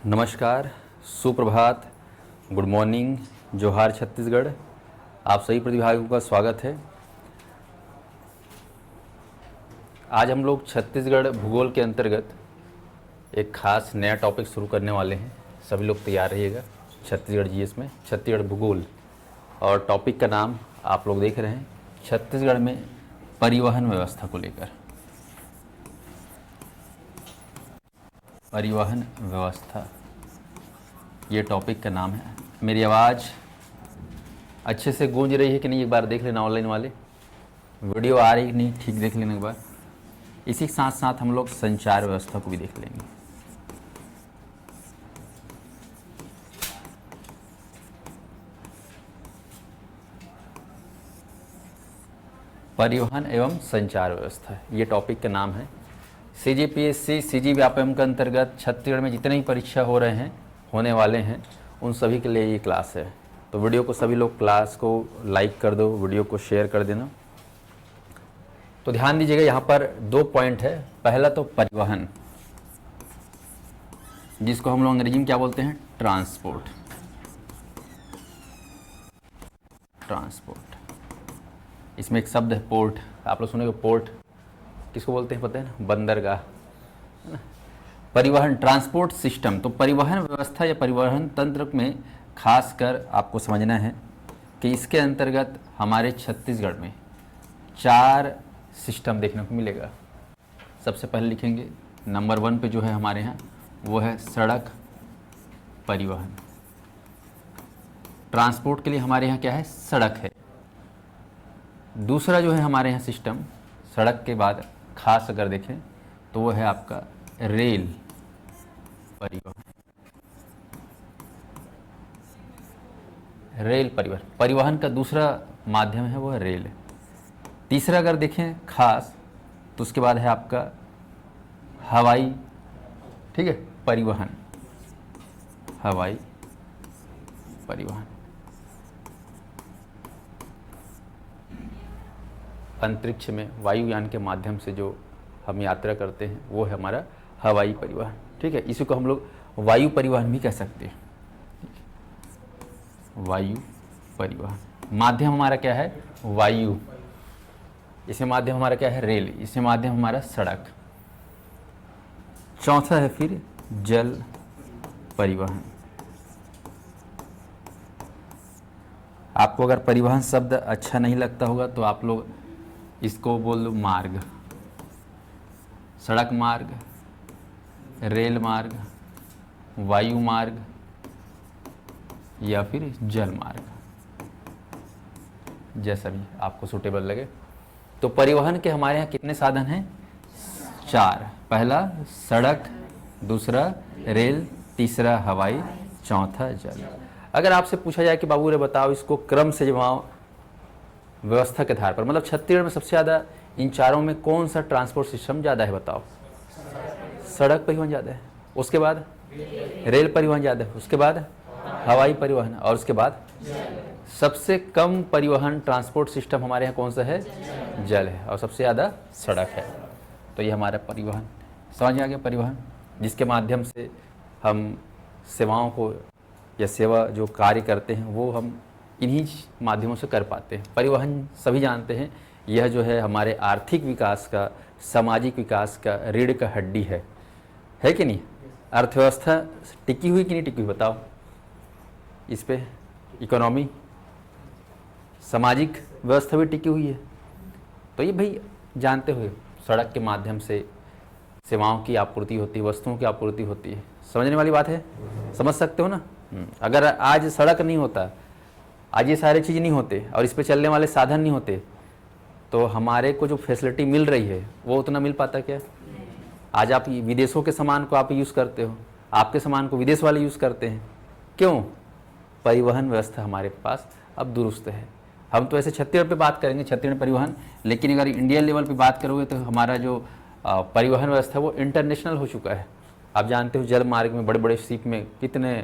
नमस्कार, सुप्रभात, good morning, जोहार छत्तीसगढ़। आप सभी प्रतिभागियों का स्वागत है। आज हम लोग छत्तीसगढ़ भूगोल के अंतर्गत एक खास नया टॉपिक शुरू करने वाले हैं। सभी लोग तैयार रहिएगा। छत्तीसगढ़ जीएस में छत्तीसगढ़ भूगोल, और टॉपिक का नाम आप लोग देख रहे हैं, छत्तीसगढ़ में परिवहन व्यवस्था को लेकर। परिवहन व्यवस्था ये टॉपिक का नाम है। मेरी आवाज़ अच्छे से गूंज रही है कि नहीं, एक बार देख लेना। ऑनलाइन वाले वीडियो आ रही कि नहीं, ठीक देख लेना एक बार। इसी के साथ साथ हम लोग संचार व्यवस्था को भी देख लेंगे। परिवहन एवं संचार व्यवस्था ये टॉपिक का नाम है। सीजीपीएससी सीजीव्यापम के अंतर्गत छत्तीसगढ़ में जितने ही परीक्षा हो रहे हैं, होने वाले हैं, उन सभी के लिए ये क्लास है। तो वीडियो को सभी लोग क्लास को लाइक कर दो, वीडियो को शेयर कर देना। तो ध्यान दीजिएगा, यहाँ पर 2 पॉइंट है। पहला तो परिवहन, जिसको हम लोग अंग्रेजी में क्या बोलते हैं, ट्रांसपोर्ट। ट्रांसपोर्ट, इसमें एक शब्द है पोर्ट। आप लोग सुनेंगे पोर्ट किसको बोलते हैं, पता है ना, बंदरगाह, है ना। परिवहन, ट्रांसपोर्ट सिस्टम, तो परिवहन व्यवस्था या परिवहन तंत्र में खासकर आपको समझना है कि इसके अंतर्गत हमारे छत्तीसगढ़ में 4 सिस्टम देखने को मिलेगा। सबसे पहले लिखेंगे नंबर 1 पे जो है हमारे यहाँ, वो है सड़क परिवहन। ट्रांसपोर्ट के लिए हमारे यहाँ क्या है, सड़क है। दूसरा जो है हमारे यहाँ सिस्टम, सड़क के बाद खास अगर देखें तो वो है आपका रेल परिवहन। रेल परिवहन, परिवहन का दूसरा माध्यम है वो है रेल। तीसरा अगर देखें खास, तो उसके बाद है आपका हवाई, ठीक है, परिवहन, हवाई परिवहन। अंतरिक्ष में वायुयान के माध्यम से जो हम यात्रा करते हैं वो है हमारा हवाई परिवहन, ठीक है। इसी को हम लोग वायु परिवहन भी कह सकते हैं। वायु परिवहन, माध्यम हमारा क्या है, वायु। इसमें माध्यम हमारा क्या है, रेल। इसमें माध्यम हमारा सड़क। चौथा है फिर जल परिवहन। आपको अगर परिवहन शब्द अच्छा नहीं लगता होगा तो आप लोग इसको बोल दो मार्ग। सड़क मार्ग, रेल मार्ग, वायु मार्ग या फिर जल मार्ग, जैसा भी आपको सूटेबल लगे। तो परिवहन के हमारे यहाँ कितने साधन हैं, 4। पहला सड़क, दूसरा रेल, तीसरा हवाई, चौथा जल। अगर आपसे पूछा जाए कि बाबू रे बताओ इसको क्रम से जमाओ व्यवस्था के आधार पर, मतलब छत्तीसगढ़ में सबसे ज़्यादा इन चारों में कौन सा ट्रांसपोर्ट सिस्टम ज़्यादा है, बताओ। सड़क परिवहन ज़्यादा है, उसके बाद रेल परिवहन ज़्यादा है, उसके बाद हवाई परिवहन, और उसके बाद सबसे कम परिवहन ट्रांसपोर्ट सिस्टम हमारे यहाँ कौन सा है, जल है, और सबसे ज़्यादा सड़क है। तो ये हमारा परिवहन, समझ में आ गया। परिवहन जिसके माध्यम से हम सेवाओं को या सेवा जो कार्य करते हैं वो हम इन्हीं माध्यमों से कर पाते हैं। परिवहन सभी जानते हैं, यह जो है हमारे आर्थिक विकास का, सामाजिक विकास का रीढ़ का हड्डी है कि नहीं। अर्थव्यवस्था टिकी हुई कि नहीं टिकी हुई, बताओ। इस पे इकोनॉमी, सामाजिक व्यवस्था भी टिकी हुई है। तो ये भाई जानते हुए सड़क के माध्यम से सेवाओं की आपूर्ति होती है, वस्तुओं की आपूर्ति होती है। समझने वाली बात है, समझ सकते हो ना। अगर आज सड़क नहीं होता, आज ये सारे चीज़ नहीं होते और इस पे चलने वाले साधन नहीं होते, तो हमारे को जो फैसिलिटी मिल रही है वो उतना मिल पाता क्या। आज आप विदेशों के सामान को आप यूज़ करते हो, आपके सामान को विदेश वाले यूज़ करते हैं, क्यों। परिवहन व्यवस्था हमारे पास अब दुरुस्त है। हम तो ऐसे छत्तीसगढ़ पे बात करेंगे, छत्तीसगढ़ परिवहन, लेकिन अगर इंडिया लेवल पे बात करोगे तो हमारा जो परिवहन व्यवस्था वो इंटरनेशनल हो चुका है। आप जानते हो जल मार्ग में बड़े बड़े शिप में कितने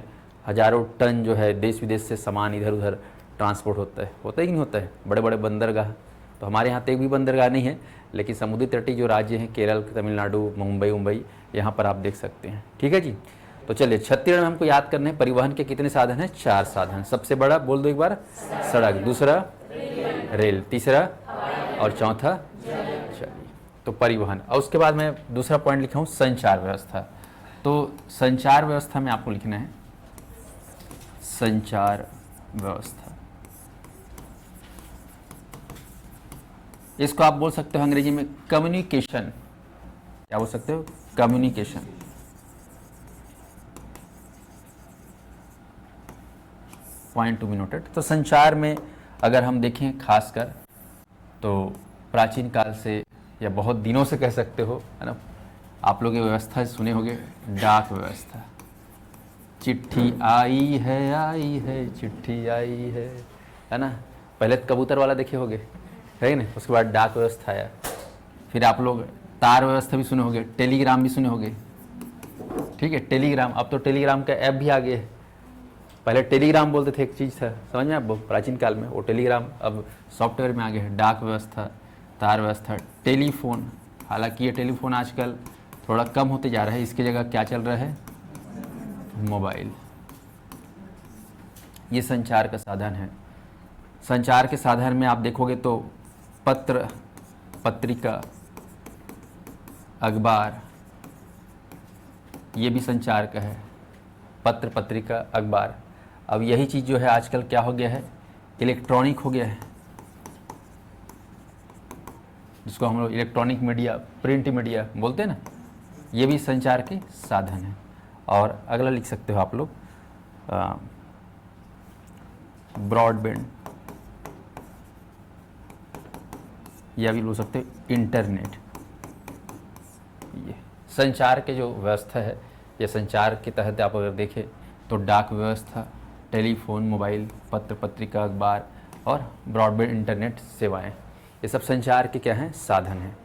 हज़ारों टन जो है देश विदेश से सामान इधर उधर ट्रांसपोर्ट होता है कि नहीं होता है। बड़े बड़े बंदरगाह, तो हमारे यहाँ तो एक भी बंदरगाह नहीं है, लेकिन समुद्री तटीय जो राज्य हैं, केरल, तमिलनाडु, मुंबई, यहाँ पर आप देख सकते हैं। ठीक है जी। तो चलिए छत्तीसगढ़ में हमको याद करने हैं परिवहन के कितने साधन हैं? 4 साधन। सबसे बड़ा बोल दो एक बार, सड़क, दूसरा रेल, तीसरा और चौथा, चलिए तो परिवहन। और उसके बाद मैं दूसरा पॉइंट लिखा हूँ संचार व्यवस्था। तो संचार व्यवस्था में आपको लिखना है संचार व्यवस्था। इसको आप बोल सकते हो अंग्रेजी में कम्युनिकेशन। क्या बोल सकते हो? Communication. Point to be noted. तो संचार में अगर हम देखें खासकर तो प्राचीन काल से या बहुत दिनों से कह सकते हो, है ना, आप लोग ये व्यवस्था सुने होंगे, डाक व्यवस्था। चिट्ठी आई है चिट्ठी आई है ना। पहले तो कबूतर वाला देखे होंगे, है ना, उसके बाद डाक व्यवस्था आया। फिर आप लोग तार व्यवस्था भी सुने होंगे, टेलीग्राम भी सुने होंगे, ठीक है, टेलीग्राम। अब तो टेलीग्राम का ऐप भी आ गया है। पहले टेलीग्राम बोलते थे, एक चीज़ था, समझ में आप, प्राचीन काल में, वो टेलीग्राम अब सॉफ्टवेयर में आ गया है। डाक व्यवस्था, तार व्यवस्था, टेलीफोन। हालांकि ये टेलीफोन आजकल थोड़ा कम होते जा रहा है, इसकी जगह क्या चल रहा है? मोबाइल। ये संचार का साधन है। संचार के साधन में आप देखोगे तो पत्र, पत्रिका, अखबार, ये भी संचार का है। पत्र, पत्रिका, अखबार। अब यही चीज़ जो है आजकल क्या हो गया है? इलेक्ट्रॉनिक हो गया है, जिसको हम लोग इलेक्ट्रॉनिक मीडिया, प्रिंट मीडिया बोलते हैं ना। ये भी संचार के साधन है। और अगला लिख सकते हो आप लोग ब्रॉडबैंड, या भी बोल सकते हो इंटरनेट। ये संचार के जो व्यवस्था है, ये संचार के तहत आप अगर देखें तो डाक व्यवस्था, टेलीफोन, मोबाइल, पत्र, पत्रिका, अखबार और ब्रॉडबैंड इंटरनेट सेवाएं, ये सब संचार के क्या हैं? साधन हैं।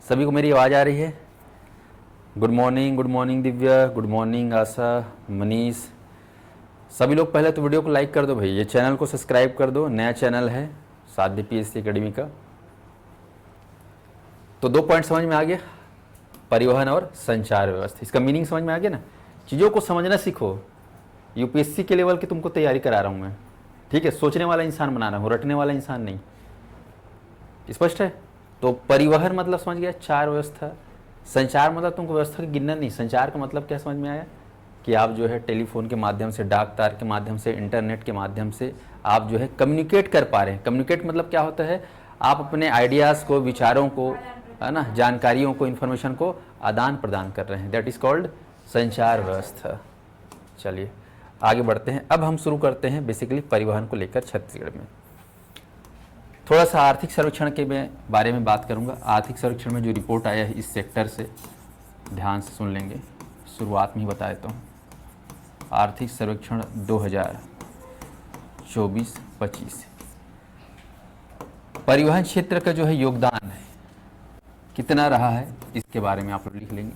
सभी को मेरी आवाज़ आ रही है? Good morning Divya, good morning Asha, Manish. सभी लोग पहले तो वीडियो को लाइक कर दो भाई, ये चैनल को सब्सक्राइब कर दो, नया चैनल है साध्य पीएससी एकेडमी का। तो 2 पॉइंट समझ में आ गया, परिवहन और संचार व्यवस्था। इसका मीनिंग समझ में आ गया ना। चीज़ों को समझना सीखो। यूपीएससी के लेवल की तुमको तैयारी करा रहा हूँ मैं, ठीक है। सोचने वाला इंसान बना रहा हूँ, रटने वाला इंसान नहीं। स्पष्ट है? तो परिवहन मतलब समझ गया, चार व्यवस्था। संचार मतलब तुमको व्यवस्था का गिनना नहीं। संचार का मतलब क्या समझ में आया? कि आप जो है टेलीफोन के माध्यम से, डाक तार के माध्यम से, इंटरनेट के माध्यम से आप जो है कम्युनिकेट कर पा रहे हैं। कम्युनिकेट मतलब क्या होता है? आप अपने आइडियाज़ को, विचारों को, है ना, जानकारियों को, इन्फॉर्मेशन को आदान प्रदान कर रहे हैं। दैट इज़ कॉल्ड संचार व्यवस्था। चलिए आगे बढ़ते हैं। अब हम शुरू करते हैं बेसिकली परिवहन को लेकर छत्तीसगढ़ में। थोड़ा सा आर्थिक सर्वेक्षण के बारे में बात करूंगा। आर्थिक सर्वेक्षण में जो रिपोर्ट आया है इस सेक्टर से, ध्यान से सुन लेंगे, शुरुआत में ही बता देता हूँ। आर्थिक सर्वेक्षण 2024-25 परिवहन क्षेत्र का जो है योगदान है कितना रहा है, इसके बारे में आप लोग लिख लेंगे।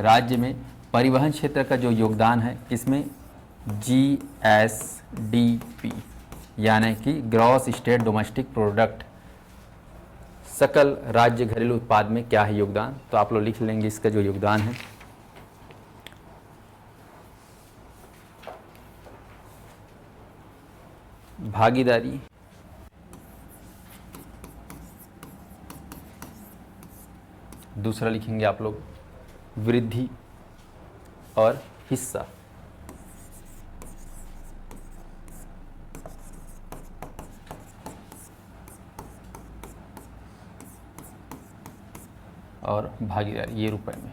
राज्य में परिवहन क्षेत्र का जो योगदान है, इसमें GSDP यानी कि ग्रॉस स्टेट डोमेस्टिक प्रोडक्ट, सकल राज्य घरेलू उत्पाद में क्या है योगदान, तो आप लोग लिख लेंगे इसका जो योगदान है। भागीदारी, दूसरा लिखेंगे आप लोग वृद्धि और हिस्सा। और भागीदारी ये रुपए में।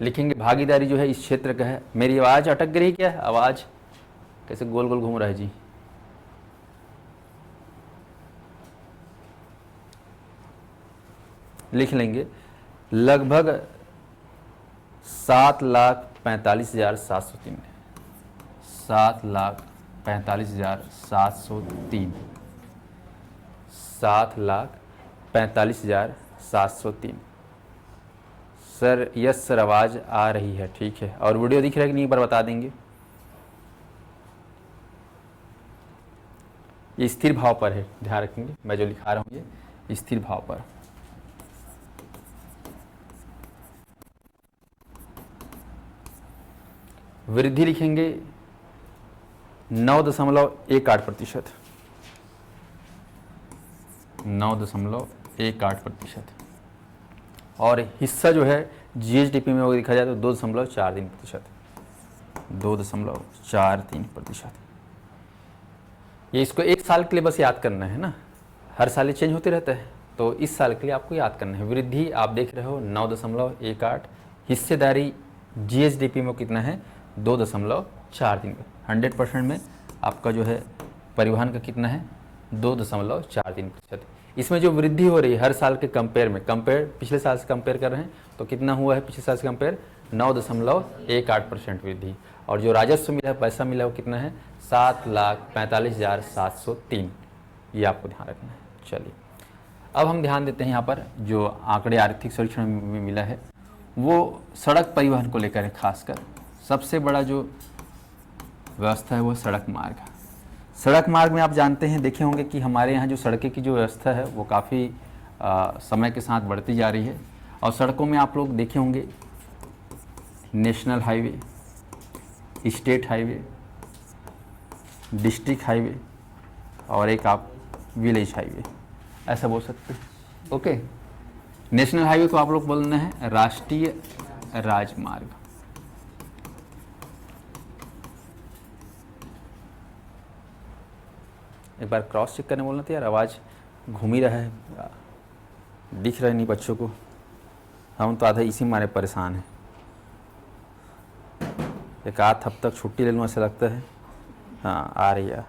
लिखेंगे भागीदारी जो है इस क्षेत्र का है। मेरी आवाज़ अटक गई क्या है? आवाज़ कैसे गोल गोल घूम रहा है जी? लिख लेंगे लगभग 7,45,703 7,45,703 7,45,703 सर यस सर आवाज़ आ रही है, ठीक है। और वीडियो दिख रहा है कि नहीं, एक बार बता देंगे। ये स्थिर भाव पर है, ध्यान रखेंगे, मैं जो लिखा रहा हूँ ये स्थिर भाव पर। वृद्धि लिखेंगे 9.18%, 9.18%। और हिस्सा जो है जीएसडीपी में वो देखा जाए तो 2.43%, 2.43%। ये इसको एक साल के लिए बस याद करना है ना, हर साल ये चेंज होते रहता है, तो इस साल के लिए आपको याद करना है। वृद्धि आप देख रहे हो 9.18, हिस्सेदारी जीएसडीपी में कितना है 2.43। 100% में आपका जो है परिवहन का कितना है 2.43%। इसमें जो वृद्धि हो रही है हर साल के कंपेयर में, पिछले साल से कंपेयर कर रहे हैं तो कितना हुआ है पिछले साल से कंपेयर 9.18% वृद्धि। और जो राजस्व मिला है, पैसा मिला है, वो कितना है 7,45,703। ये आपको ध्यान रखना है। चलिए अब हम ध्यान देते हैं यहाँ पर जो आंकड़े आर्थिक सर्वेक्षण में मिला है वो सड़क परिवहन को लेकर है। खासकर सबसे बड़ा जो व्यवस्था है वो सड़क मार्ग। सड़क मार्ग में आप जानते हैं, देखे होंगे कि हमारे यहाँ जो सड़कें की जो व्यवस्था है वो काफ़ी समय के साथ बढ़ती जा रही है। और सड़कों में आप लोग देखे होंगे national highway, state highway, district highway और एक आप विलेज हाईवे, ऐसा बोल सकते हैं। ओके, नेशनल हाईवे को आप लोग बोलना है राष्ट्रीय राजमार्ग। एक बार क्रॉस चेक करने बोलना था यार, आवाज़ घूम ही रहा है, दिख रहा है नहीं बच्चों को। हम तो आधा इसी मारे परेशान हैं। एक आध हफ्ते तक छुट्टी ले लूँ ऐसा लगता है। हाँ आ रही है,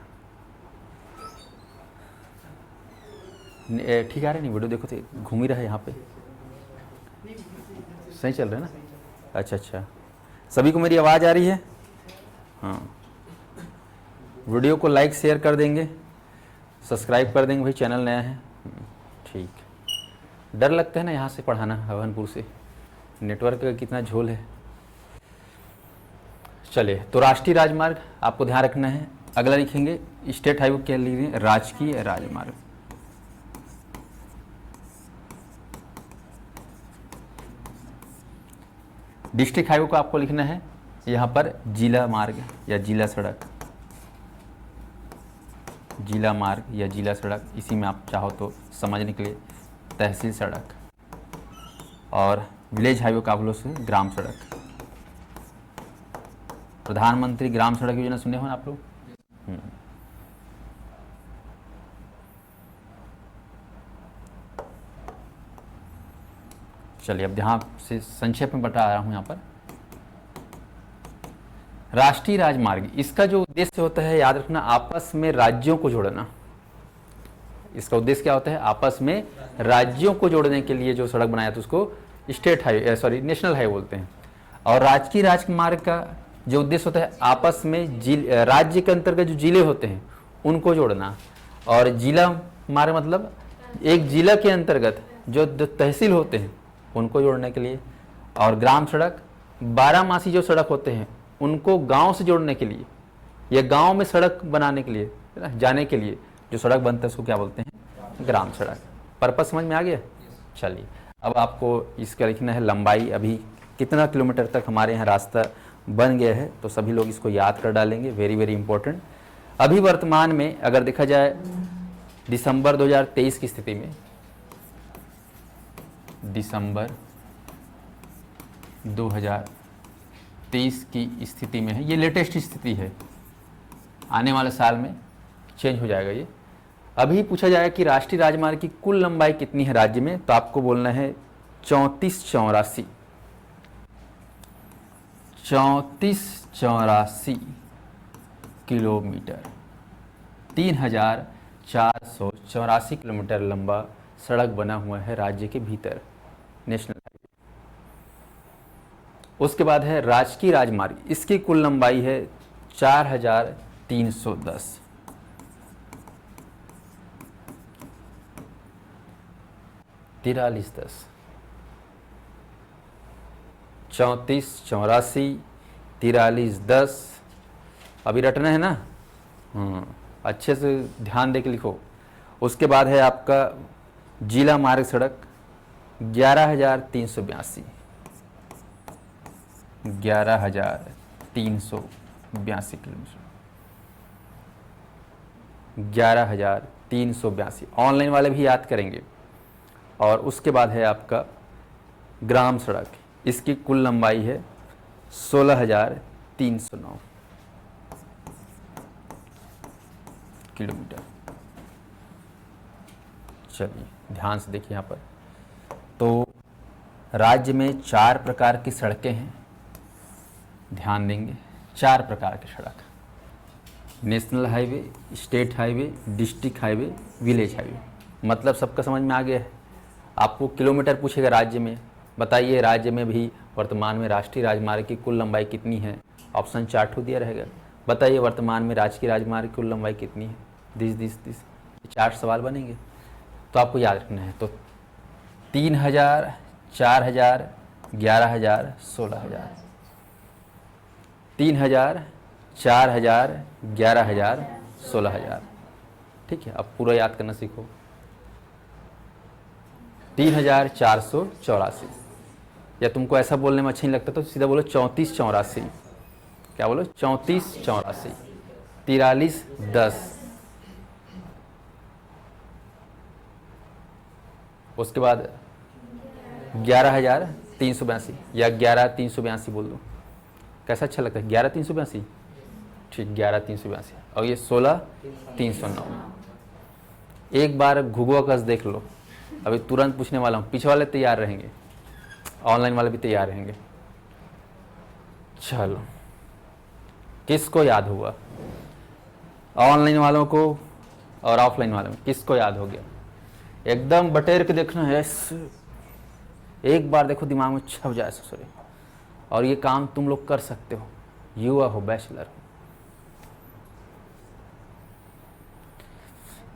ठीक आ रही नहीं वीडियो, देखो तो घूम ही रहा है यहाँ पे, सही चल रहा है ना। अच्छा, सभी को मेरी आवाज़ आ रही है? हाँ, वीडियो को लाइक शेयर कर देंगे, सब्सक्राइब कर देंगे भाई, चैनल नया है। ठीक, डर लगता है ना यहाँ से पढ़ाना, हवनपुर से नेटवर्क का कितना झोल है। चलिए, तो राष्ट्रीय राजमार्ग आपको ध्यान रखना है। अगला लिखेंगे स्टेट हाईवे, क्या लिखेंगे राजकीय राजमार्ग। डिस्ट्रिक्ट हाईवे को आपको लिखना है यहाँ पर जिला मार्ग या जिला सड़क, जिला मार्ग या जिला सड़क। इसी में आप चाहो तो समझने के लिए तहसील सड़क। और विलेज हाईवे का आप लोग से ग्राम सड़क। प्रधानमंत्री ग्राम सड़क योजना सुने हो ना आप लोग? चलिए अब ध्यान से संक्षेप में बता रहा हूं यहाँ पर। राष्ट्रीय राजमार्ग, इसका जो उद्देश्य होता है याद रखना, आपस में राज्यों को जोड़ना। इसका उद्देश्य क्या होता है? आपस में राज्यों को जोड़ने के लिए जो सड़क बनाया तो उसको state highway, sorry national highway बोलते हैं। और राजकीय राजमार्ग का जो उद्देश्य होता है आपस में राज्य के अंतर्गत जो जिले होते हैं उनको जोड़ना। और जिला मार्ग मतलब एक जिला के अंतर्गत जो तहसील होते हैं उनको जोड़ने के लिए। और ग्राम सड़क 12 जो सड़क होते हैं उनको गांव से जोड़ने के लिए, या गांव में सड़क बनाने के लिए, जाने के लिए जो सड़क बनता है उसको क्या बोलते हैं? ग्राम सड़क। पर्पस समझ में आ गया? चलिए अब आपको इसका लिखना है लंबाई, अभी कितना किलोमीटर तक हमारे यहाँ रास्ता बन गया है, तो सभी लोग इसको याद कर डालेंगे, वेरी वेरी इंपॉर्टेंट। अभी वर्तमान में अगर देखा जाए दिसंबर 2023 की स्थिति में, दिसंबर 2023 की स्थिति में है, ये लेटेस्ट स्थिति है, आने वाले साल में चेंज हो जाएगा ये। अभी पूछा जाएगा कि राष्ट्रीय राजमार्ग की कुल लंबाई कितनी है राज्य में, तो आपको बोलना है 3484 किलोमीटर। 3484 किलोमीटर लंबा सड़क बना हुआ है राज्य के भीतर, नेशनल हाईवे। उसके बाद है राजकीय राजमार्ग, इसकी कुल लंबाई है 4310। 4310 3484, 4310। अभी रटना है ना, अच्छे से ध्यान दे के लिखो। उसके बाद है आपका जिला मार्ग सड़क 11,382, 11,382 किलोमीटर, 11,382। ऑनलाइन वाले भी याद करेंगे। और उसके बाद है आपका ग्राम सड़क, इसकी कुल लंबाई है 16,309 किलोमीटर। चलिए ध्यान से देखिए यहाँ पर। तो राज्य में 4 प्रकार की सड़कें हैं, ध्यान देंगे। 4 प्रकार की सड़क, national highway, state highway, district highway, village highway. मतलब सबका समझ में आ गया है। आपको किलोमीटर पूछेगा राज्य में, बताइए राज्य में भी वर्तमान में राष्ट्रीय राजमार्ग की कुल लंबाई कितनी है। ऑप्शन 4 दिया रहेगा। बताइए वर्तमान में राजकीय राजमार्ग की कुल लंबाई कितनी है। दिस 4 सवाल बनेंगे, तो आपको याद रखना है। तो 3,000, 4,000, 11,000, 16,000। 3,000, 4,000, 11,000, 16,000। ठीक है, अब पूरा याद करना सीखो। 3,484, या तुमको ऐसा बोलने में अच्छा नहीं लगता तो सीधा बोलो 3484। क्या बोलो? 3484, 4310। उसके बाद 11,382 या 11,382 बोल दो। कैसा अच्छा लगता है? 11,382। ठीक, 11,382। और ये 16,309। एक बार घुघुआ कस देख लो, अभी तुरंत पूछने वाला हूँ। पीछे वाले तैयार रहेंगे, ऑनलाइन वाले भी तैयार रहेंगे। चलो, किसको याद हुआ? ऑनलाइन वालों को और ऑफलाइन वालों में किसको याद हो गया? एकदम बटेर के देखना है, एक बार देखो दिमाग में छप जाए ससुरे। और ये काम तुम लोग कर सकते हो, युवा हो, बैचलर हो।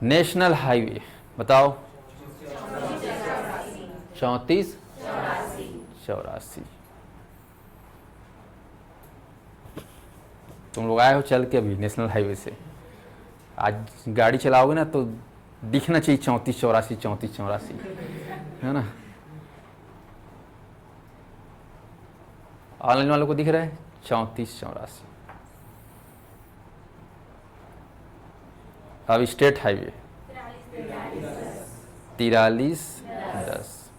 नेशनल हाईवे बताओ। 3484। तुम लोग आए हो चल के अभी नेशनल हाईवे से, आज गाड़ी चलाओगे ना तो दिखना चाहिए 3484, 3484, है ना। ऑनलाइन वालों को दिख रहा है 3484। अब स्टेट हाईवे 4310।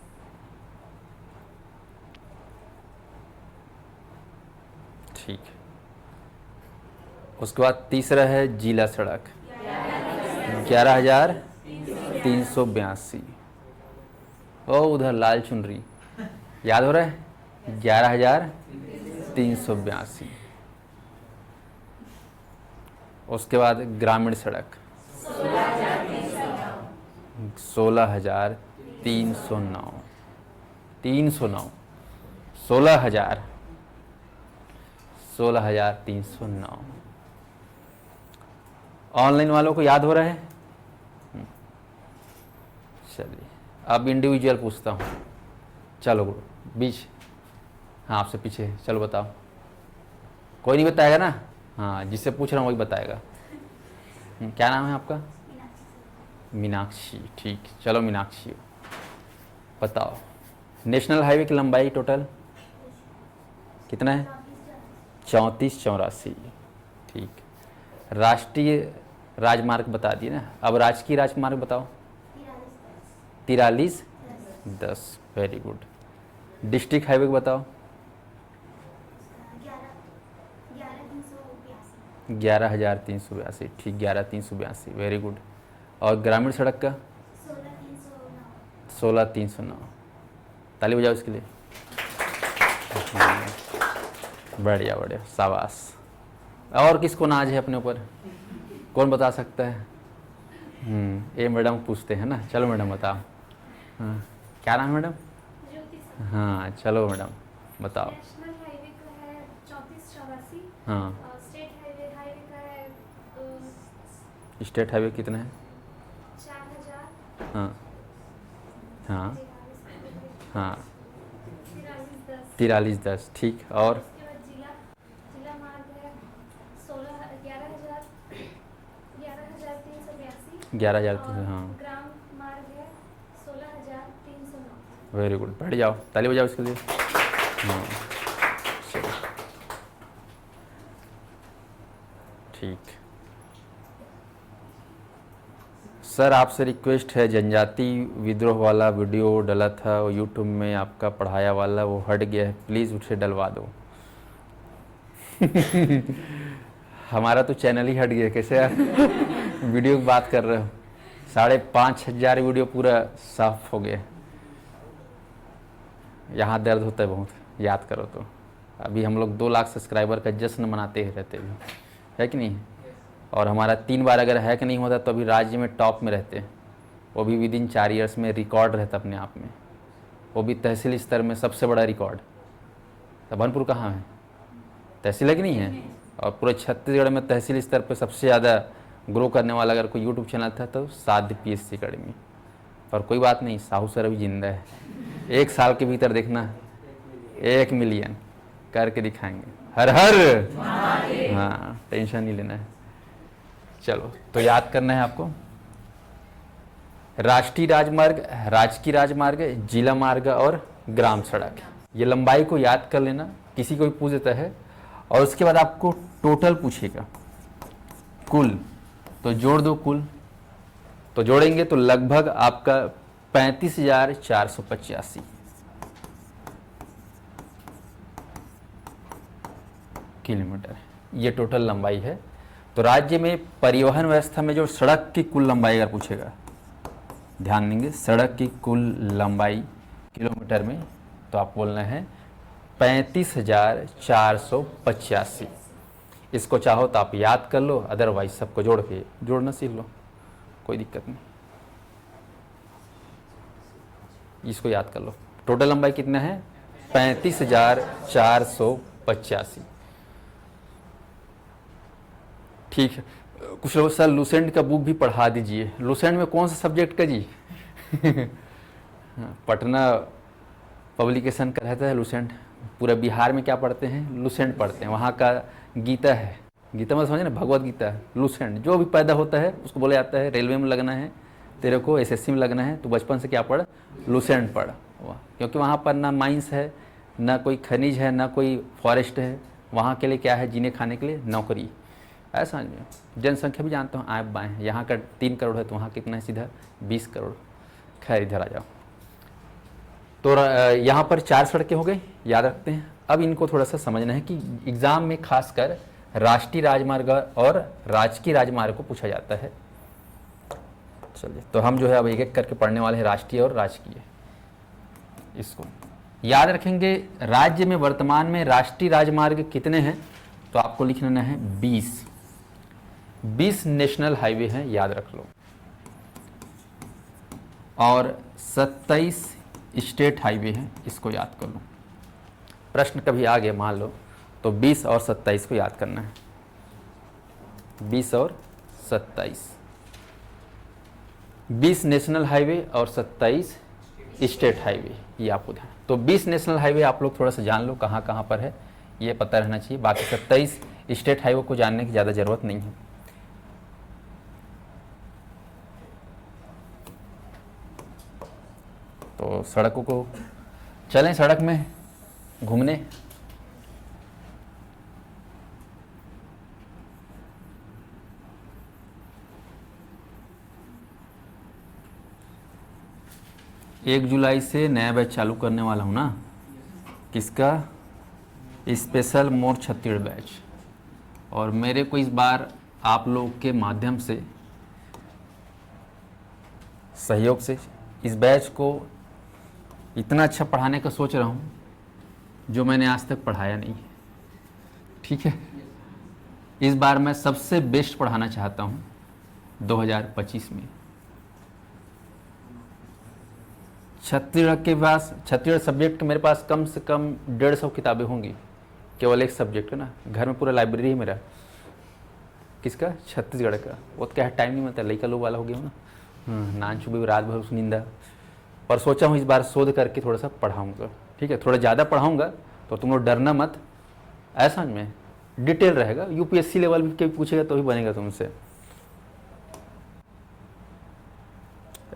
ठीक है। उसके बाद तीसरा है जिला सड़क 11,382। ओ उधर लाल चुनरी, याद हो रहा है? 11,382। उसके बाद ग्रामीण सड़क 16,309। 309, 16,309। ऑनलाइन वालों को याद हो रहा है? चलिए, अब इंडिविजुअल पूछता हूँ। चलो बीच, हाँ आपसे पीछे, चलो बताओ। कोई नहीं बताएगा ना? हाँ, जिससे पूछ रहा हूँ वही बताएगा। क्या नाम है आपका? मीनाक्षी। ठीक, चलो मीनाक्षी बताओ। नेशनल हाईवे की लंबाई टोटल कितना है? 3484। ठीक, राष्ट्रीय राजमार्ग बता दिए ना, अब राजकीय राजमार्ग बताओ। 4310। Very good. डिस्ट्रिक्ट हाईवे बताओ। 11,382। ठीक, 11,382। Very good. और ग्रामीण सड़क का 16,309। ताली बजाओ इसके लिए। बढ़िया बढ़िया, शाबाश। और किसको नाज है अपने ऊपर? कौन बता सकता है? ये मैडम पूछते हैं ना। चलो मैडम बताओ। हाँ, क्या नाम है मैडम? हाँ चलो मैडम बताओ। नेशनल हाईवे का है 3484। हाँ, स्टेट हाईवे का है स्टेट हाईवे कितना है? 4,000। हाँ हाँ हाँ। 4310। 4310, ठीक। और उसके बाद जिला जिला मार्ग है 11,382। 11,300, हाँ। ग्राम मार्ग है 16,309। वेरी गुड, बैठ जाओ, ताली बजाओ इसके लिए। हाँ, चलो, ठीक। सर आपसे रिक्वेस्ट है, जनजाति विद्रोह वाला वीडियो डला था वो यूट्यूब में आपका पढ़ाया वाला, वो हट गया है, प्लीज़ उसे डलवा दो। हमारा तो चैनल ही हट गया, कैसे यार वीडियो की बात कर रहे हो? 5,500 वीडियो पूरा साफ हो गया। यहाँ दर्द होता है बहुत, याद करो तो। अभी हम लोग 2 लाख सब्सक्राइबर का जश्न मनाते ही रहते हैं, है कि नहीं? और हमारा 3 बार अगर हैक नहीं होता तो अभी राज्य में टॉप में रहते, वो भी विदिन 4 ईयर्स में रिकॉर्ड रहता अपने आप में, वो भी तहसील स्तर में सबसे बड़ा रिकॉर्ड। तो भनपुर कहाँ है? तहसील है कि नहीं है? और पूरे छत्तीसगढ़ में तहसील स्तर पर सबसे ज़्यादा ग्रो करने वाला अगर कोई यूट्यूब चैनल था तो साध्य PSC अकेडमी। और कोई बात नहीं, साहू सर अभी जिंदा है, 1 साल के भीतर देखना 1 मिलियन करके दिखाएंगे। हर हर हाँ, टेंशन नहीं लेना है। चलो, तो याद करना है आपको, राष्ट्रीय राजमार्ग, राजकीय राजमार्ग, जिला मार्ग और ग्राम सड़क, ये लंबाई को याद कर लेना। किसी को भी पूछ देता है और उसके बाद आपको टोटल पूछेगा, कुल, तो जोड़ दो कुल, तो जोड़ेंगे तो लगभग आपका 35,485 किलोमीटर, ये टोटल लंबाई है। तो राज्य में परिवहन व्यवस्था में जो सड़क की कुल लंबाई अगर पूछेगा, ध्यान देंगे, सड़क की कुल लंबाई किलोमीटर में, तो आप बोलना है 35,485। इसको चाहो तो आप याद कर लो, अदरवाइज सबको जोड़ के जोड़ना सीख लो, कोई दिक्कत नहीं। इसको याद कर लो, टोटल लंबाई कितना है? 35,485। ठीक है। कुछ लोग सर लूसेंट का बुक भी पढ़ा दीजिए। लूसेंट में कौन सा सब्जेक्ट का जी? पटना पब्लिकेशन का रहता है लूसेंट। पूरा बिहार में क्या पढ़ते हैं? लूसेंट पढ़ते हैं। वहाँ का गीता है, गीता में समझे ना, भगवत गीता। लूसेंट जो भी पैदा होता है उसको बोला जाता है रेलवे में लगना है तेरे को, SSC में लगना है, तो बचपन से क्या पढ़? लूसेंट पढ़। क्योंकि वहाँ पर ना माइंस है, ना कोई खनिज है, ना कोई फॉरेस्ट है। वहाँ के लिए क्या है? जीने खाने के लिए नौकरी। ऐसा समझ में। जनसंख्या भी जानता हूँ आए बाएँ, यहाँ का 3 करोड़ है तो वहाँ कितना है? सीधा 20 करोड़। खैर इधर आ जाओ। तो यहाँ पर 4 सड़कें हो गई, याद रखते हैं। अब इनको थोड़ा सा समझना है कि एग्ज़ाम में खासकर राष्ट्रीय राजमार्ग और राजकीय राजमार्ग को पूछा जाता है। चलिए, तो हम जो है अब एक एक करके पढ़ने वाले हैं, राष्ट्रीय और राजकीय। इसको याद रखेंगे। राज्य में वर्तमान में राष्ट्रीय राजमार्ग कितने हैं? तो आपको लिख लेना है 20 नेशनल हाईवे हैं, याद रख लो, और 27 स्टेट हाईवे हैं, इसको याद कर लो। प्रश्न कभी आ गया मान लो तो 20 और 27 को याद करना है। 20 और 27, 20 नेशनल हाईवे और 27 स्टेट हाईवे, ये आपको ध्यान। तो 20 नेशनल हाईवे आप लोग थोड़ा सा जान लो कहाँ कहाँ पर है, ये पता रहना चाहिए। बाकी 27 स्टेट हाईवे को जानने की ज़्यादा ज़रूरत नहीं है। तो सड़कों को चलें, सड़क में घूमने। एक जुलाई से नया बैच चालू करने वाला हूँ ना, किसका? स्पेशल मोर छत्तीसगढ़ बैच। और मेरे को इस बार आप लोग के माध्यम से, सहयोग से, इस बैच को इतना अच्छा पढ़ाने का सोच रहा हूँ जो मैंने आज तक पढ़ाया नहीं है। ठीक है, इस बार मैं सबसे बेस्ट पढ़ाना चाहता हूँ 2025 में। छत्तीसगढ़ के पास, छत्तीसगढ़ सब्जेक्ट मेरे पास कम से कम 150 किताबें होंगी, केवल एक सब्जेक्ट है ना। घर में पूरा लाइब्रेरी है मेरा। किसका? छत्तीसगढ़ का। वो तो क्या है, टाइम नहीं मिलता, लड़का लोग वाला हो गया हो ना, नान चुबे रात भर उस नींदा। पर सोचा हूँ इस बार शोध करके थोड़ा सा पढ़ाऊँगा। ठीक है, थोड़ा ज़्यादा पढ़ाऊँगा तो तुम लोग डरना मत, ऐसा में डिटेल रहेगा, यूपीएससी लेवल भी कोई पूछेगा तो ही बनेगा तुमसे।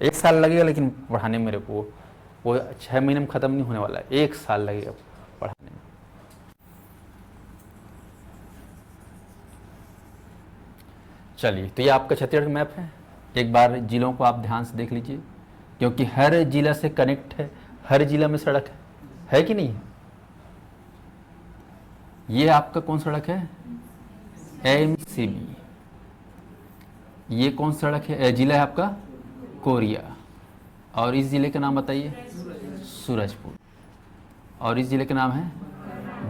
1 साल लगेगा लेकिन पढ़ाने में मेरे को, वो 6 महीने में ख़त्म नहीं होने वाला है, 1 साल लगेगा पढ़ाने में। चलिए, तो ये आपका छत्तीसगढ़ मैप है। एक बार जिलों को आप ध्यान से देख लीजिए, क्योंकि हर जिला से कनेक्ट है, हर जिला में सड़क है कि नहीं? ये आपका कौन सड़क है? एमसीबी। ये कौन सड़क है? जिला है आपका कोरिया। और इस जिले का नाम बताइए? सूरजपुर। और इस जिले का नाम है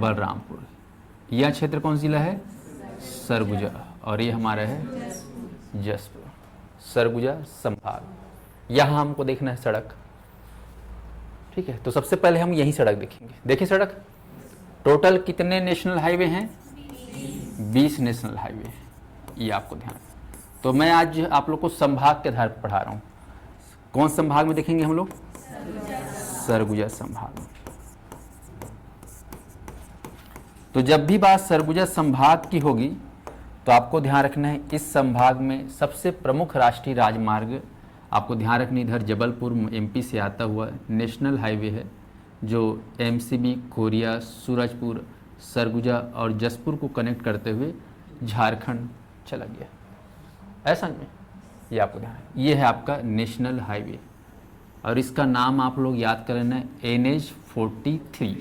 बलरामपुर। यह क्षेत्र कौन जिला है? सरगुजा। और ये हमारा है जसपुर, सरगुजा संभाग। यहाँ हमको देखना है सड़क, ठीक है। तो सबसे पहले हम यही सड़क देखेंगे। देखिए सड़क, टोटल कितने नेशनल हाईवे हैं? 20 नेशनल हाईवे हैं, ये आपको ध्यान। तो मैं आज आप लोग को संभाग के आधार पर पढ़ा रहा हूँ। कौन संभाग में देखेंगे हम लोग? सरगुजा संभाग में। तो जब भी बात सरगुजा संभाग की होगी तो आपको ध्यान रखना है इस संभाग में सबसे प्रमुख राष्ट्रीय राजमार्ग आपको ध्यान रखना, इधर जबलपुर एमपी से आता हुआ नेशनल हाईवे है जो एमसीबी, कोरिया, सूरजपुर, सरगुजा और जसपुर को कनेक्ट करते हुए झारखंड चला गया। ऐसा में ये आपको ध्यान है, ये है आपका नेशनल हाईवे और इसका नाम आप लोग याद कर लेना है NH-43।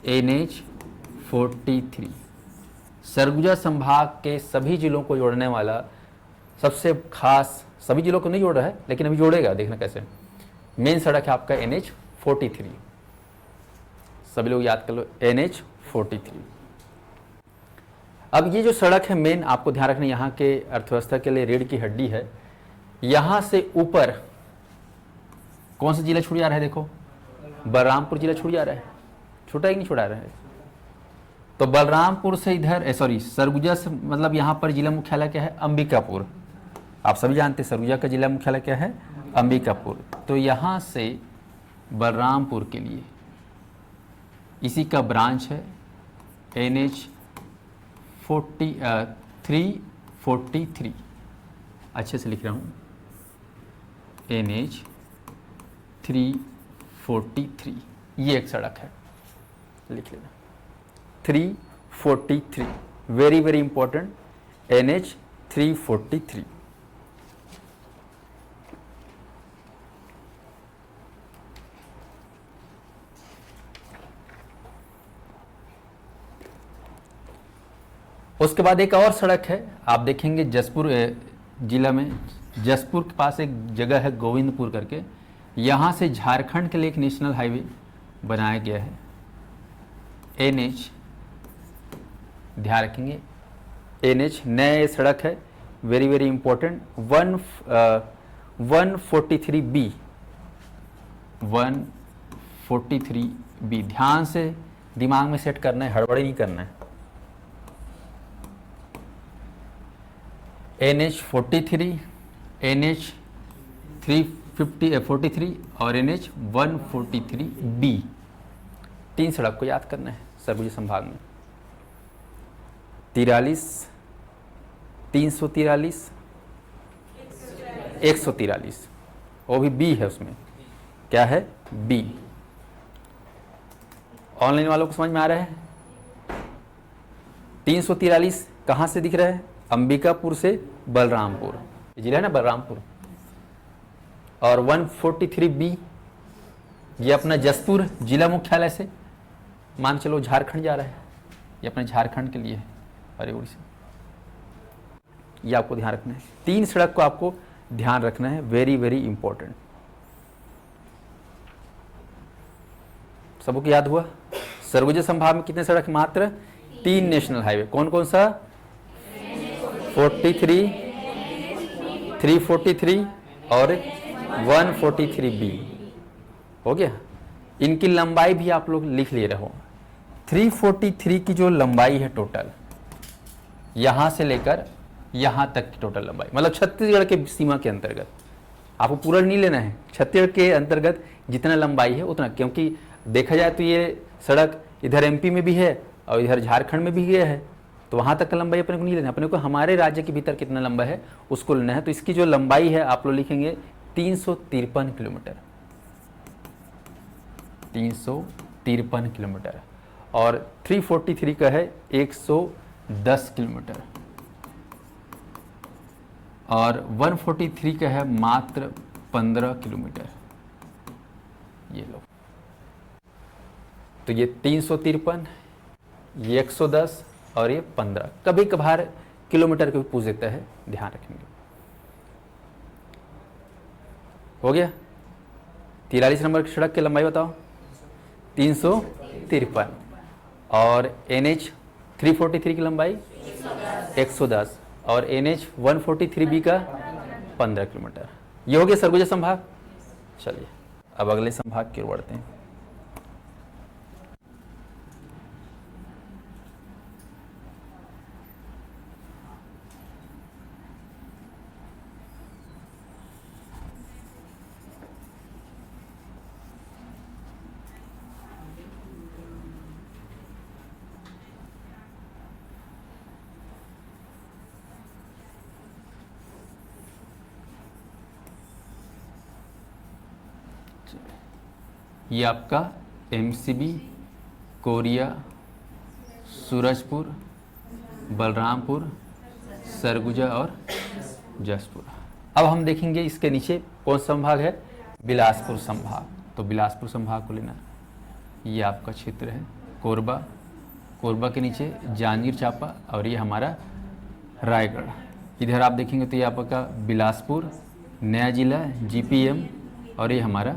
NH-43 सरगुजा संभाग के सभी जिलों को जोड़ने वाला सबसे खास, सभी जिलों को नहीं जोड़ रहा है लेकिन अभी जोड़ेगा, देखना कैसे। मेन सड़क है आपका NH-43, सभी लोग याद कर लो NH-43। अब ये जो सड़क है मेन, आपको ध्यान रखना यहाँ के अर्थव्यवस्था के लिए रीढ़ की हड्डी है। यहाँ से ऊपर कौन सा जिला छूट जा रहा है? देखो, बलरामपुर जिला छूट जा रहा है, छूटा ही नहीं छुड़ा रहा है। तो बलरामपुर से इधर सरगुजा से, मतलब यहाँ पर जिला मुख्यालय क्या है? अंबिकापुर। आप सभी जानते हैं सरगुजा का जिला मुख्यालय क्या है? अंबिकापुर। तो यहाँ से बलरामपुर के लिए इसी का ब्रांच है NH-343। अच्छे से लिख रहा हूँ, NH-343, ये एक सड़क है, लिख लेना 343, वेरी वेरी इंपॉर्टेंट, NH-343। उसके बाद एक और सड़क है, आप देखेंगे जसपुर जिला में, जसपुर के पास एक जगह है गोविंदपुर करके, यहाँ से झारखंड के लिए एक नेशनल हाईवे बनाया गया है NH, ध्यान रखेंगे NH, नए सड़क है, very very important, 143B, 143B। ध्यान से दिमाग में सेट करना है, हड़बड़ी नहीं करना है। NH-43, NH-343 और NH-143B, 3 सड़क को याद करना है सरगुजा संभाग में। 43, 343, 143, वो भी B है, उसमें क्या है? B। ऑनलाइन वालों को समझ में आ रहा है? 343 कहाँ से दिख रहा है? अंबिकापुर से बलरामपुर, जिला है ना बलरामपुर। और 143B ये अपना जसपुर जिला मुख्यालय से मान चलो झारखंड जा रहा है, ये अपने झारखंड के लिए है, अरे उड़ीसा। ये आपको ध्यान रखना है, 3 सड़क को आपको ध्यान रखना है, वेरी वेरी इंपॉर्टेंट। सबको याद हुआ? सरगुजा संभाग में कितने सड़क? मात्र 3 नेशनल हाईवे। कौन कौन सा? 43, 343 और 143B, हो गया। इनकी लंबाई भी आप लोग लिख ले रहे हो। 343 की जो लंबाई है टोटल, यहाँ से लेकर यहाँ तक की टोटल लंबाई, मतलब छत्तीसगढ़ के सीमा के अंतर्गत, आपको पूरा नहीं लेना है, छत्तीसगढ़ के अंतर्गत जितना लंबाई है उतना, क्योंकि देखा जाए तो ये सड़क इधर एमपी में भी है और इधर झारखंड में भी ये है, तो वहाँ तक का लंबाई अपने को नहीं लेना, अपने को हमारे राज्य के भीतर कितना लंबा है उसको लेना है। तो इसकी जो लंबाई है आप लोग लिखेंगे 353 किलोमीटर, 353 किलोमीटर। और 343 का है 110 किलोमीटर और 143 का है मात्र 15 किलोमीटर। ये लो, तो ये 353, ये 110 और ये 15। कभी कभार किलोमीटर को भी पूछ देता है, ध्यान रखेंगे। हो गया। 43 नंबर की सड़क की लंबाई बताओ 353 और NH 343 की लंबाई 110 और NH 143B का 15 किलोमीटर। ये हो गया सरगुजा संभाग। चलिए अब अगले संभाग की ओर बढ़ते हैं। ये आपका MCB, कोरिया, सूरजपुर, बलरामपुर, सरगुजा और जसपुर। अब हम देखेंगे इसके नीचे कौन सा संभाग है, बिलासपुर संभाग। तो बिलासपुर संभाग को लेना, ये आपका क्षेत्र है कोरबा, कोरबा के नीचे जांजगीर चांपा और ये हमारा रायगढ़। इधर आप देखेंगे तो ये आपका बिलासपुर, नया जिला GPM और ये हमारा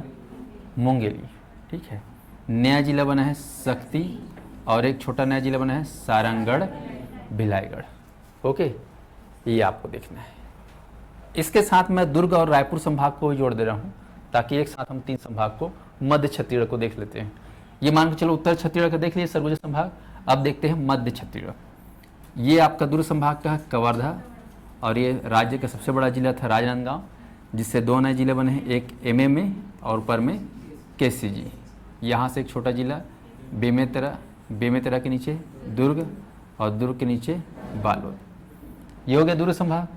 मुंगेली। ठीक है, नया जिला बना है शक्ति और एक छोटा नया जिला बना है सारंगगढ़ भिलाईगढ़। ओके, ये आपको देखना है। इसके साथ मैं दुर्ग और रायपुर संभाग को भी जोड़ दे रहा हूँ ताकि एक साथ हम 3 संभाग को, मध्य छत्तीसगढ़ को देख लेते हैं। ये मान के चलो उत्तर छत्तीसगढ़ का देख लिए सरगुजा संभाग। अब देखते हैं मध्य छत्तीसगढ़। ये आपका दुर्ग संभाग का है कवर्धा और ये राज्य का सबसे बड़ा जिला था राजनांदगांव, जिससे 2 नए जिले बने हैं, एक MMA और ऊपर में KCG। यहाँ से एक छोटा जिला बेमेतरा, बेमेतरा के नीचे दुर्ग और दुर्ग के नीचे बालोद। ये हो गया दुर्ग संभाग।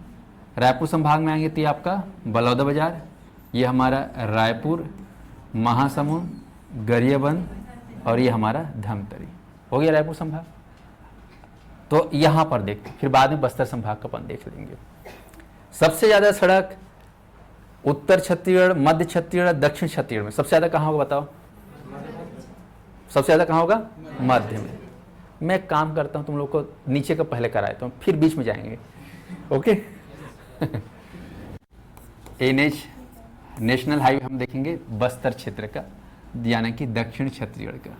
रायपुर संभाग में आएंगे तो ये आपका बलौदा बाजार, ये हमारा रायपुर, महासमुंद, गरियाबंद और ये हमारा धमतरी। हो गया रायपुर संभाग। तो यहाँ पर देखते, फिर बाद में बस्तर संभाग का अपन देख लेंगे। सबसे ज़्यादा सड़क उत्तर छत्तीसगढ़, मध्य छत्तीसगढ़, दक्षिण छत्तीसगढ़ में सबसे ज़्यादा कहाँ होगा बताओ? सबसे ज़्यादा कहाँ होगा? मध्य में। मैं एक काम करता हूँ, तुम लोग को नीचे का पहले कराता हूँ, फिर बीच में जाएंगे। ओके। NH नेशनल हाईवे हम देखेंगे बस्तर क्षेत्र का, यानी कि दक्षिण छत्तीसगढ़ का।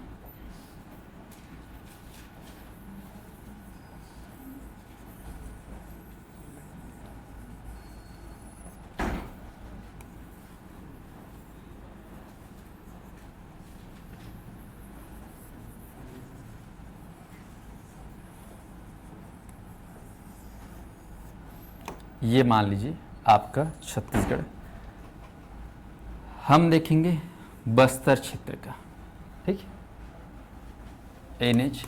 ये मान लीजिए आपका छत्तीसगढ़। हम देखेंगे बस्तर क्षेत्र का। ठीक, NH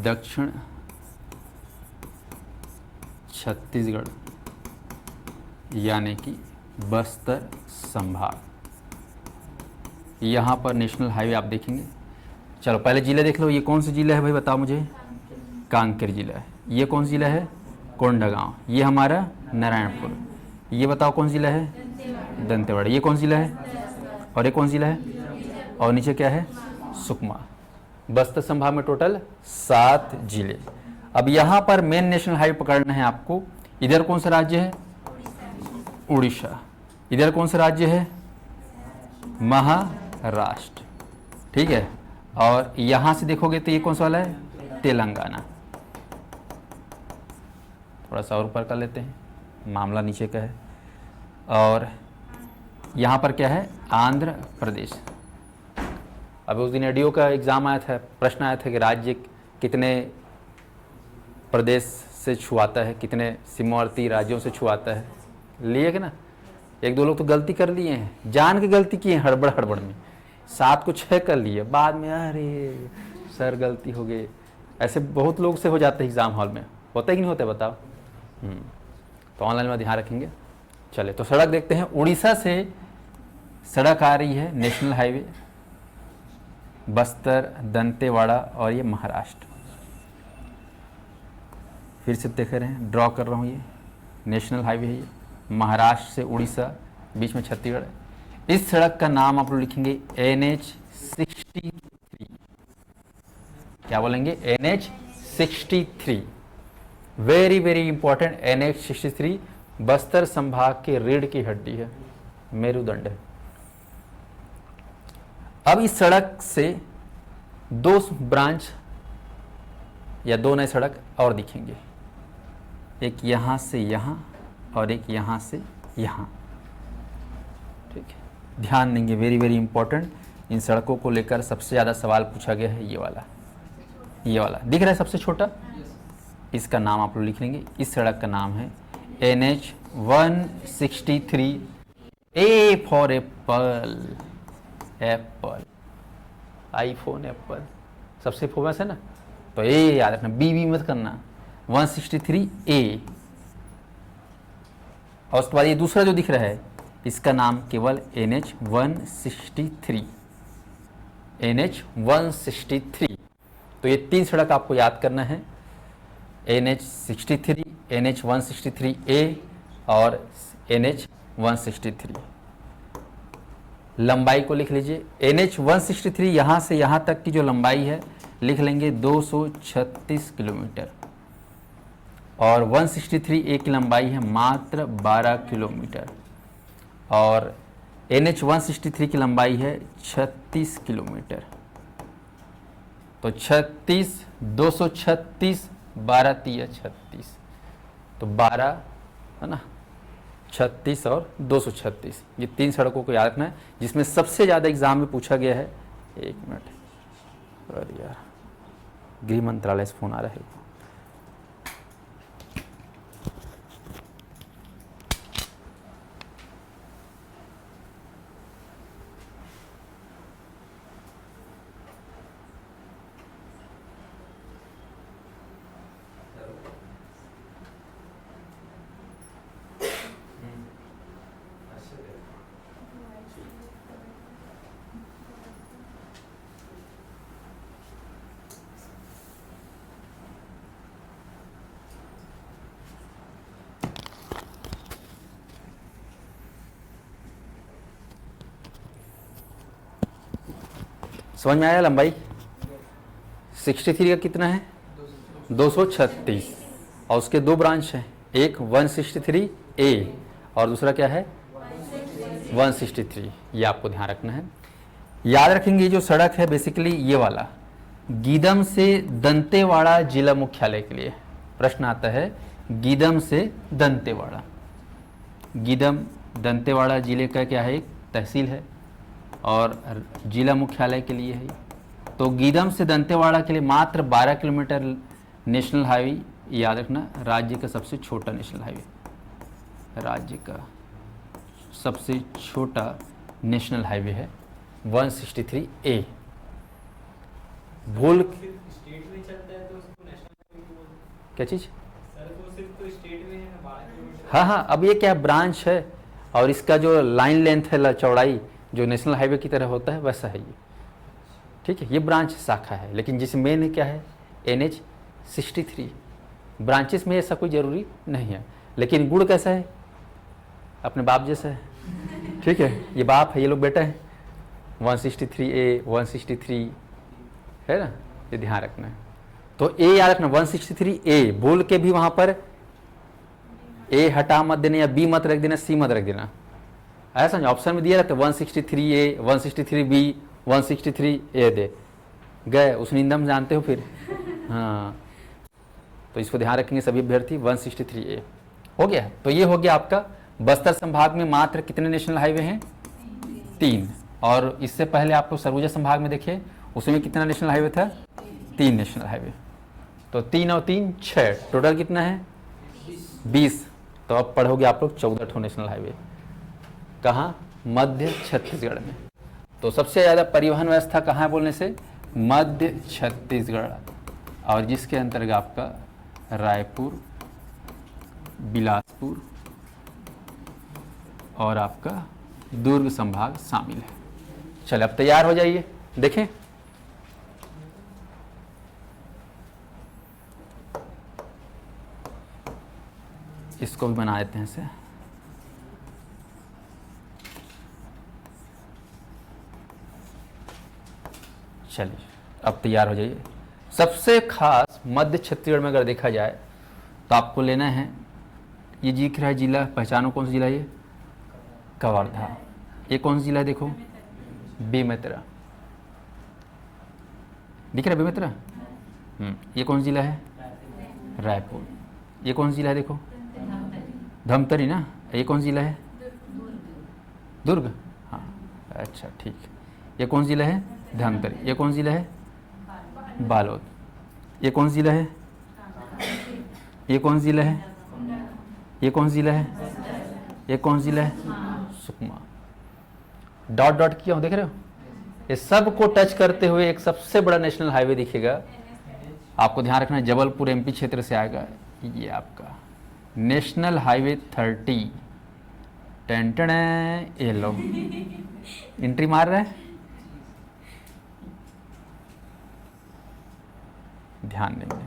दक्षिण छत्तीसगढ़ यानी कि बस्तर संभाग। यहाँ पर नेशनल हाईवे आप देखेंगे। चलो पहले जिले देख लो। ये कौन सा जिला है भाई बताओ मुझे? कांकेर जिला है। ये कौन सा जिला है? कोंडागांव। ये हमारा नारायणपुर। ये बताओ कौन जिला है? दंतेवाड़ा। ये कौन जिला है? और ये कौन जिला है? और नीचे क्या है? सुकमा। बस्तर संभाग में टोटल 7 जिले। अब यहाँ पर मेन नेशनल हाईवे पकड़ना है आपको। इधर कौन सा राज्य है? उड़ीसा। इधर कौन सा राज्य है? महाराष्ट्र। ठीक है, और यहाँ से देखोगे तो ये कौन सा वाला है? तेलंगाना। थोड़ा सा और ऊपर कर लेते हैं, मामला नीचे का है। और यहाँ पर क्या है? आंध्र प्रदेश। अभी उस दिन एडीओ का एग्ज़ाम आया था, प्रश्न आया था कि राज्य कितने प्रदेश से छुआता है, कितने सीमावर्ती राज्यों से छुआता है। लिए कि ना, 1-2 लोग तो गलती कर लिए हैं, जान के गलती किए हैं हड़बड़ में। 7 को 6 कर लिए, बाद में अरे सर गलती हो गई। ऐसे बहुत लोग से हो जाते हैं एग्जाम हॉल में, होता है कि नहीं होता है बताओ। तो ऑनलाइन में ध्यान रखेंगे। चले तो सड़क देखते हैं। उड़ीसा से सड़क आ रही है, नेशनल हाईवे, बस्तर, दंतेवाड़ा और ये महाराष्ट्र। फिर से देख रहे हैं, ड्रॉ कर रहा हूँ, ये नेशनल हाईवे है, ये महाराष्ट्र से उड़ीसा, बीच में छत्तीसगढ़ है। इस सड़क का नाम आप लोग लिखेंगे NH63। क्या बोलेंगे? NH63। Very very important. NH63 Bastar संभाग के रीढ़ की हड्डी है, मेरुदंड है। अब इस सड़क से 2 ब्रांच या 2 नए सड़क और दिखेंगे, एक यहां से यहां और एक यहां से यहां। ठीक है, ध्यान देंगे, वेरी वेरी इंपॉर्टेंट। इन सड़कों को लेकर सबसे ज़्यादा सवाल पूछा गया है। ये वाला दिख रहा है सबसे छोटा, इसका नाम आप लोग लिख लेंगे। इस सड़क का नाम है NH163। A for Apple, Apple, iPhone Apple सबसे फेमस है ना, तो ए याद रखना, बी मत करना। 163A। और उसके बाद ये दूसरा जो दिख रहा है, इसका नाम केवल NH163। NH163। तो ये 3 सड़क आपको याद करना है, NH63, NH163A और NH163। लंबाई को लिख लीजिए। NH163 यहाँ से यहाँ तक की जो लंबाई है लिख लेंगे 236 किलोमीटर, और 163A की लंबाई है मात्र 12 किलोमीटर, और NH163 की लंबाई है 36 किलोमीटर। तो 36, 236, 12 तिया 36, तो 12 है ना, 36 और 236। ये 3 सड़कों को याद रखना है, जिसमें सबसे ज़्यादा एग्जाम में पूछा गया है। 1 मिनट, अरे यार गृह मंत्रालय से फोन आ रहा है। समझ में आया? लंबाई 63 का कितना है? 236, और उसके 2 ब्रांच हैं, एक 163A और दूसरा क्या है? 163। ये आपको ध्यान रखना है। याद रखेंगे जो सड़क है बेसिकली ये वाला गीदम से दंतेवाड़ा जिला मुख्यालय के लिए प्रश्न आता है। गीदम से दंतेवाड़ा, गीदम दंतेवाड़ा जिले का क्या है? एक तहसील है और जिला मुख्यालय के लिए है। तो गीदम से दंतेवाड़ा के लिए मात्र 12 किलोमीटर नेशनल हाईवे। याद रखना, राज्य का सबसे छोटा नेशनल हाईवे, राज्य का सबसे छोटा नेशनल हाईवे है 163A। भूल स्टेट में चलता है तो उसको नेशनल हाईवे क्यों बोलते हैं? क्या चीज़? सर वो सिर्फ तो स्टेट में है ना, 12 किलोमीटर। हाँ, अब ये क्या ब्रांच है, और इसका जो लाइन लेंथ है, चौड़ाई जो नेशनल हाईवे की तरह होता है वैसा है ये। ठीक है, ये ब्रांच शाखा है, लेकिन जिस मेन है क्या है? NH63। ब्रांचेस में ऐसा कोई ज़रूरी नहीं है, लेकिन गुण कैसा है? अपने बाप जैसा है। ठीक है, ये बाप है, ये लोग बेटा है। 163A, 163 है ना, ये ध्यान रखना है। तो ए याद रखना, 163A। भूल के भी वहाँ पर ए हटा मत देना, या बी मत रख देना, सी मत रख देना। ऐसा नहीं, ऑप्शन में दिया रहता है 163A, 163B, 163A दे गए, उस निंदा में जानते हो फिर। हाँ, तो इसको ध्यान रखेंगे सभी अभ्यर्थी। 163A हो गया। तो ये हो गया आपका। बस्तर संभाग में मात्र कितने नेशनल हाईवे हैं? 3। और इससे पहले आप लोग सरगुजा संभाग में देखिए, उसमें कितना नेशनल हाईवे था? 3 नेशनल हाईवे। तो 3 और 3 6, टोटल कितना है? 20। तो अब पढ़ोगे आप लोग 14 नेशनल हाईवे। कहाँ? मध्य छत्तीसगढ़ में। तो तो सबसे ज़्यादा परिवहन व्यवस्था कहाँ है बोलने से? मध्य छत्तीसगढ़, और जिसके अंतर्गत आपका रायपुर, बिलासपुर और आपका दुर्ग संभाग शामिल है। चलिए अब तैयार हो जाइए, देखें। इसको भी बना देते हैं इसे। चलिए अब तैयार हो जाइए। सबसे खास मध्य छत्तीसगढ़ में अगर देखा जाए तो आपको लेना है, ये दिख रहा है जिला, पहचानो कौन सा जिला है ये? कवर्धा। ये कौन सा जिला है देखो? बेमेतरा। दिख रहा है बेमेतरा? ये कौन सा जिला है? रायपुर। ये कौन सा जिला है देखो? धमतरी ना। ये कौन सा जिला है? दुर्ग। हाँ अच्छा ठीक। ये कौन सा जिला है? धमतरी। ये कौन सा जिला है? बालोद। ये कौन सा जिला है? ये कौन सा जिला है? ये कौन सा जिला है? ये कौन सा जिला है? सुकमा। डॉट डॉट किया हो, देख रहे हो? ये सब को टच करते हुए एक सबसे बड़ा नेशनल हाईवे दिखेगा। आपको ध्यान रखना है, जबलपुर एमपी क्षेत्र से आएगा। ये आपका नेशनल हाईवे 30। टेंटन ये लो, एंट्री मार रहा है, ध्यान देंगे।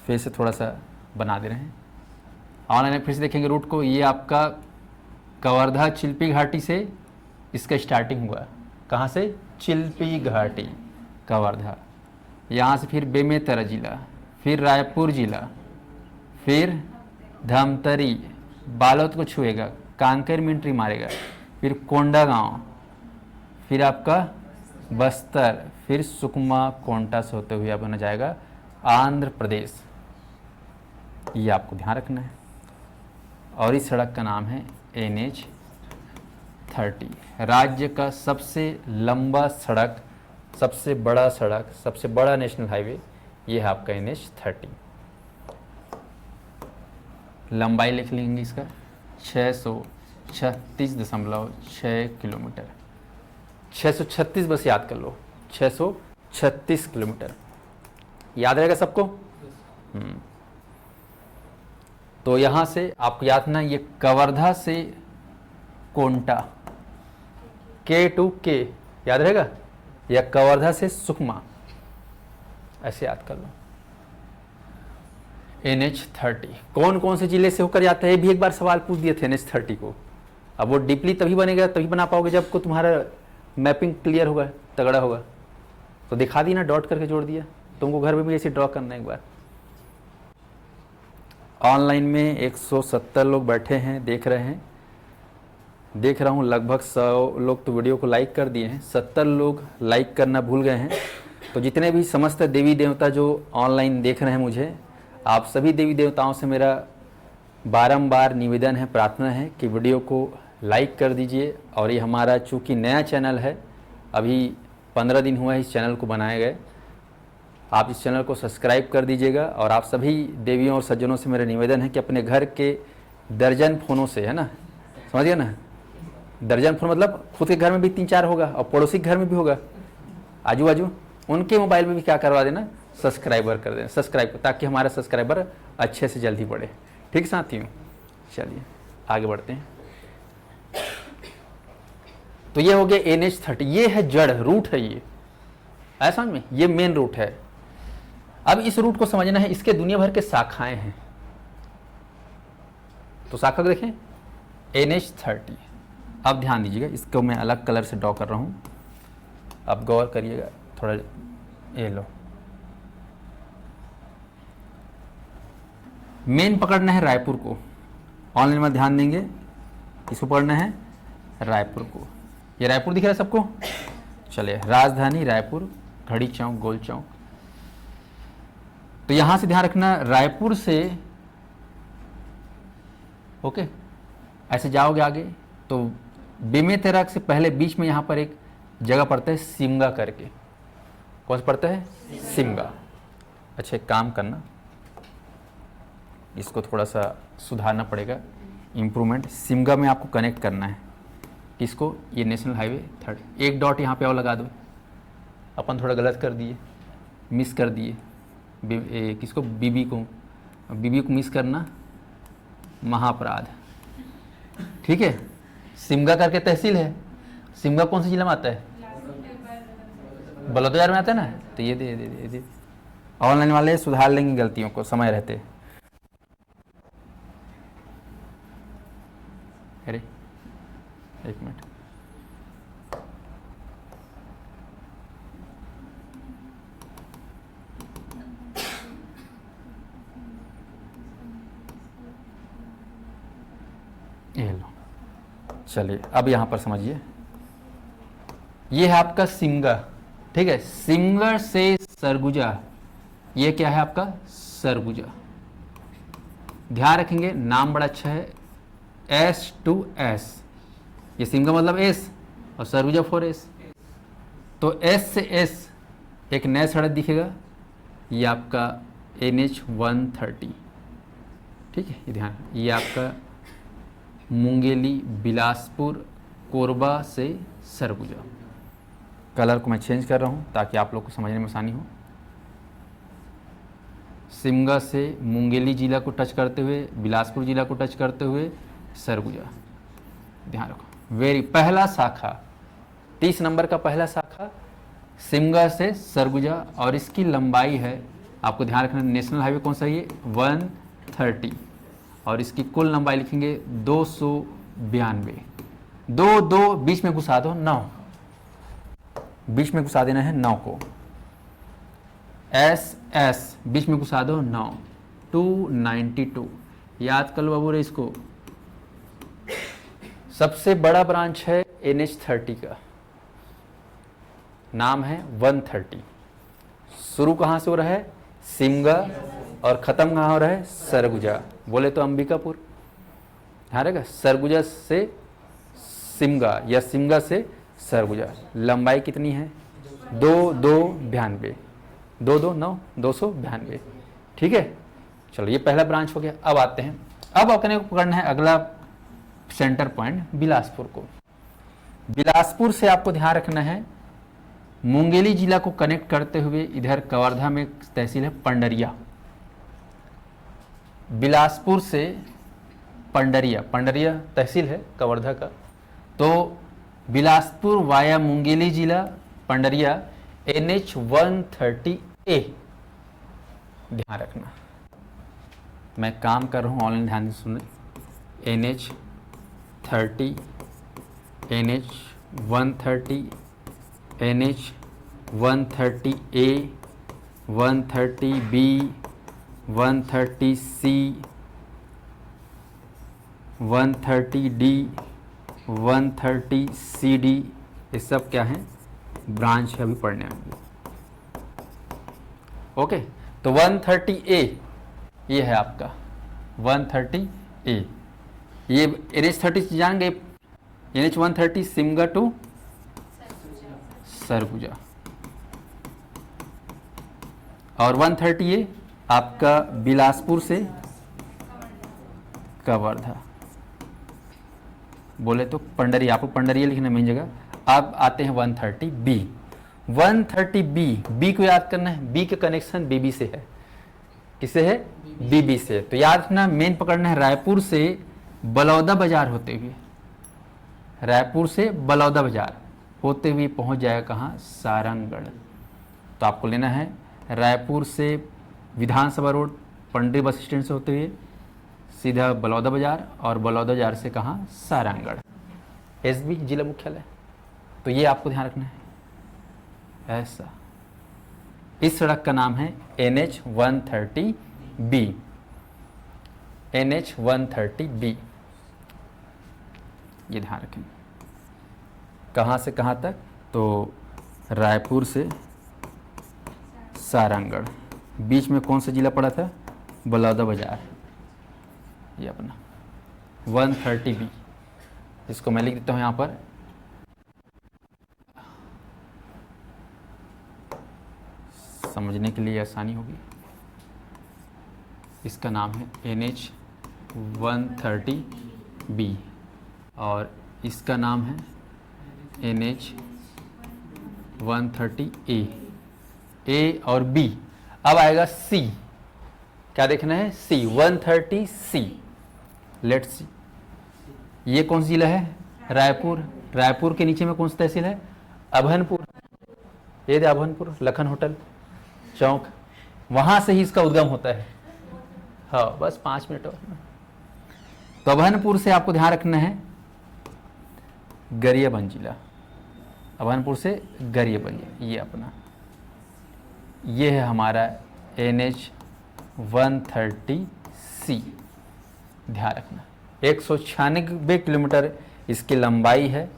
फिर से थोड़ा सा बना दे रहे हैं, ऑनलाइन फिर से देखेंगे रूट को। ये आपका कवर्धा चिल्पी घाटी से इसका स्टार्टिंग हुआ। कहाँ से? चिल्पी घाटी, कवर्धा। यहाँ से फिर बेमेतरा जिला, फिर रायपुर जिला, फिर धमतरी, बालोद को छुएगा, कांकेर में एंट्री मारेगा, फिर कोंडागांव, फिर आपका बस्तर, फिर सुकमा कोंटा से होते हुए बना जाएगा आंध्र प्रदेश। ये आपको ध्यान रखना है। और इस सड़क का नाम है NH 30। राज्य का सबसे लंबा सड़क, सबसे बड़ा सड़क, सबसे बड़ा नेशनल हाईवे ये है आपका NH 30। लंबाई लिख लेंगे इसका 636.6 किलोमीटर। 636 बस याद कर लो, 636 किलोमीटर। याद रहेगा सबको? तो यहाँ से आपको याद ना, ये कवर्धा से कोंटा, K to K याद रहेगा, या कवर्धा से सुकमा, ऐसे याद कर लो। NH 30 कौन कौन से जिले से होकर जाता है, ये भी एक बार सवाल पूछ दिए थे NH 30 को। अब वो डीपली तभी बनेगा, तभी बना पाओगे जब को तुम्हारा मैपिंग क्लियर होगा, तगड़ा होगा। तो दिखा दी ना, डॉट करके जोड़ दिया। तुमको घर में भी ऐसे ड्रॉ करना है एक बार। ऑनलाइन में 170 लोग बैठे हैं, देख रहे हैं, देख रहा हूँ लगभग 100 लोग तो वीडियो को लाइक कर दिए हैं, 70 लोग लाइक करना भूल गए हैं। तो जितने भी समस्त देवी देवता जो ऑनलाइन देख रहे हैं मुझे, आप सभी देवी देवताओं से मेरा बारंबार निवेदन है, प्रार्थना है कि वीडियो को लाइक कर दीजिए। और ये हमारा चूँकि नया चैनल है, अभी 15 दिन हुआ है इस चैनल को बनाए गए, आप इस चैनल को सब्सक्राइब कर दीजिएगा। और आप सभी देवियों और सज्जनों से मेरा निवेदन है कि अपने घर के दर्जन फ़ोनों से, है ना, समझिए ना, दर्जन फोन मतलब खुद के घर में भी 3-4 होगा और पड़ोसी के घर में भी होगा, आजू बाजू, उनके मोबाइल में भी क्या करवा देना, सब्सक्राइबर कर देना, सब्सक्राइब, ताकि हमारा सब्सक्राइबर अच्छे से जल्दी बढ़े। ठीक साथियों, चलिए आगे बढ़ते हैं। तो ये हो गया NH 30, ये है जड़ रूट है, ये ऐसा में ये मेन रूट है। अब इस रूट को समझना है, इसके दुनिया भर के शाखाएं हैं। तो शाखा देखें NH 30। अब ध्यान दीजिएगा, इसको मैं अलग कलर से ड्रॉ कर रहा हूं, अब गौर करिएगा थोड़ा। ये लो, मेन पकड़ना है रायपुर को, ऑनलाइन में ध्यान देंगे, इसको पकड़ना है रायपुर को। ये रायपुर दिख रहा है सबको? चलिए, राजधानी रायपुर, घड़ी चौक, गोल चौक। तो यहां से ध्यान रखना, रायपुर से ओके ऐसे जाओगे आगे तो बेमेतरा से पहले बीच में यहां पर एक जगह पड़ता है सिमगा करके। कौन सा पड़ता है? सिमगा। अच्छा एक काम करना, इसको थोड़ा सा सुधारना पड़ेगा, इम्प्रूवमेंट। सिमगा में आपको कनेक्ट करना है, किसको, ये नेशनल हाईवे 30। एक डॉट यहाँ पे और लगा दो, अपन थोड़ा गलत कर दिए, मिस कर दिए किसको, बीबी को। बीबी को मिस करना महाअपराध, ठीक है। सिमगा करके तहसील है, सिमगा कौन सी जिला में आता है, बलौदाबाजार में आता है ना। तो ये दे ऑनलाइन वाले सुधार लेंगे गलतियों को समय रहते। अरे एक मिनट, ये लो, चलिए अब यहां पर समझिए। ये है आपका सिमगा, ठीक है। सिमगर से सरगुजा, ये क्या है आपका सरगुजा। ध्यान रखेंगे नाम बड़ा अच्छा है, S to S। ये सिमगा मतलब S और सरगुजा 4S। तो S से S एक नया सड़क दिखेगा, ये आपका NH 130, ठीक है। ये ध्यान, ये आपका मुंगेली बिलासपुर कोरबा से सरगुजा। कलर को मैं चेंज कर रहा हूँ ताकि आप लोग को समझने में आसानी हो। सिमगा से मुंगेली जिला को टच करते हुए, बिलासपुर जिला को टच करते हुए सरगुजा। ध्यान रखो, वेरी पहला शाखा, 30 नंबर का पहला शाखा सिमगा से सरगुजा, और इसकी लंबाई है, आपको ध्यान रखना, नेशनल हाईवे कौन सा है ये 130, और इसकी कुल लंबाई लिखेंगे 292। दो बीच में घुसा दो 9, बीच में घुसा देना है 9 को। S बीच में घुसा दो 9, 292 याद कर लो बाबू रे इसको। सबसे बड़ा ब्रांच है NH 30 का, नाम है 130। शुरू कहाँ से हो रहा है, सिमगा, और ख़त्म कहाँ हो रहा है, सरगुजा। बोले तो अंबिकापुर, ध्यान रखा, सरगुजा से सिमगा या सिमगा से सरगुजा। लंबाई कितनी है, 292, 292, ठीक है। चलो ये पहला ब्रांच हो गया। अब आते हैं, अब अपने को पकड़ना है अगला सेंटर पॉइंट बिलासपुर को। बिलासपुर से आपको ध्यान रखना है, मुंगेली जिला को कनेक्ट करते हुए इधर कवर्धा में तहसील है पंडरिया। बिलासपुर से पंडरिया तहसील है कवर्धा का। तो बिलासपुर वाया मुंगेली जिला पंडरिया NH 130A। ध्यान रखना, मैं काम कर रहा हूँ ऑनलाइन, ध्यान से सुने। NH 30, NH 130, NH 130A, 130B, 130C, 130D, 130CD, ये सब क्या है, ब्रांच है, अभी पढ़ने आएंगे। ओके, तो 130A ये है आपका 130A। ये NH 30 जान गए, NH 130 सिमगा टू सरगुजा, और 130A आपका बिलासपुर से कवर्धा। बोले तो पंडरिया, आपको पंडरिया लिखना मेन जगह। अब आते हैं 130B। 130B, बी को याद करना है, बी के कनेक्शन बीबी से है। किसे है, बीबी से। तो याद रखना, मेन पकड़ना है रायपुर से बलौदा बाजार होते हुए, रायपुर से बलौदा बाजार होते हुए पहुंच जाएगा कहाँ, सारंगगढ़। तो आपको लेना है रायपुर से विधानसभा रोड पंडरी बस स्टैंड से होते हुए सीधा बलौदा बाजार, और बलौदा बाजार से कहाँ, सारंगगढ़, SB जिला मुख्यालय। तो ये आपको ध्यान रखना है ऐसा। इस सड़क का नाम है NH 130B, NH 130B। ये ध्यान रखें, कहाँ से कहाँ तक, तो रायपुर से सारंगगढ़, बीच में कौन सा जिला पड़ा था, बलौदा बाजार। ये अपना 130B, इसको मैं लिख देता हूँ यहाँ पर, समझने के लिए आसानी होगी। इसका नाम है NH 130B, और इसका नाम है NH 130A, A और B। अब आएगा C, क्या देखना है? C 130C। लेट्स सी, ये कौन सी जिला है? रायपुर। रायपुर के नीचे में कौन सी तहसील है? अभनपुर। ये दे अभनपुर, लखन होटल चौक, वहां से ही इसका उद्गम होता है। हाँ, बस 5 मिनट और। तो अभनपुर से आपको ध्यान रखना है गरियाबंद जिला, अभनपुर से गरियाबंद, ये अपना, ये है हमारा NH 130C। ध्यान रखना 196 किलोमीटर इसकी लंबाई है,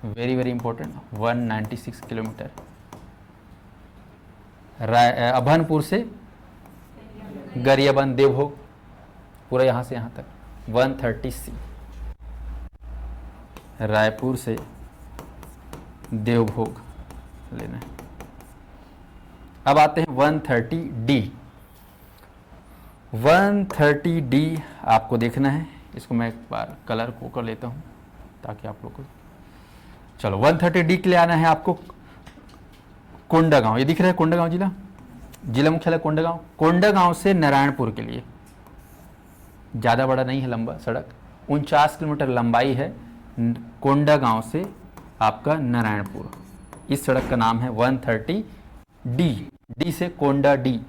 very very important, 196 kilometre. Abhanpur से गरियाबंद देवभोग, पूरा यहाँ से यहाँ तक 130C। रायपुर से देवभोग लेना है। अब आते हैं 130D। 130D आपको देखना है, इसको मैं एक बार कलर को कर लेता हूँ ताकि आप लोग को, चलो 130D के लिए आना है आपको कोंडागांव। ये दिख रहा है कोंडागांव जिला, जिला मुख्यालय कोंडागांव। कोंडागांव से नारायणपुर के लिए, ज़्यादा बड़ा नहीं है लंबा सड़क, 49 किलोमीटर लंबाई है कोंडागांव से आपका नारायणपुर। इस सड़क का नाम है 130D, डी से कोंडा डी,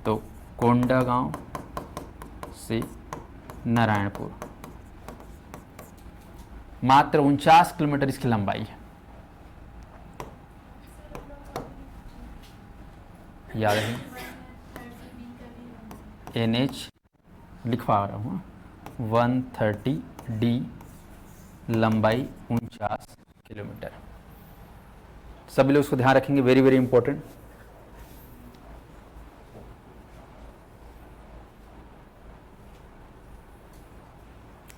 तो कोंडागांव से नारायणपुर, मात्र 49 किलोमीटर इसकी लंबाई है। याद है NH लिखवा रहा हूँ, 130D लंबाई 49 किलोमीटर। सभी लोग इसको ध्यान रखेंगे, वेरी वेरी इंपॉर्टेंट।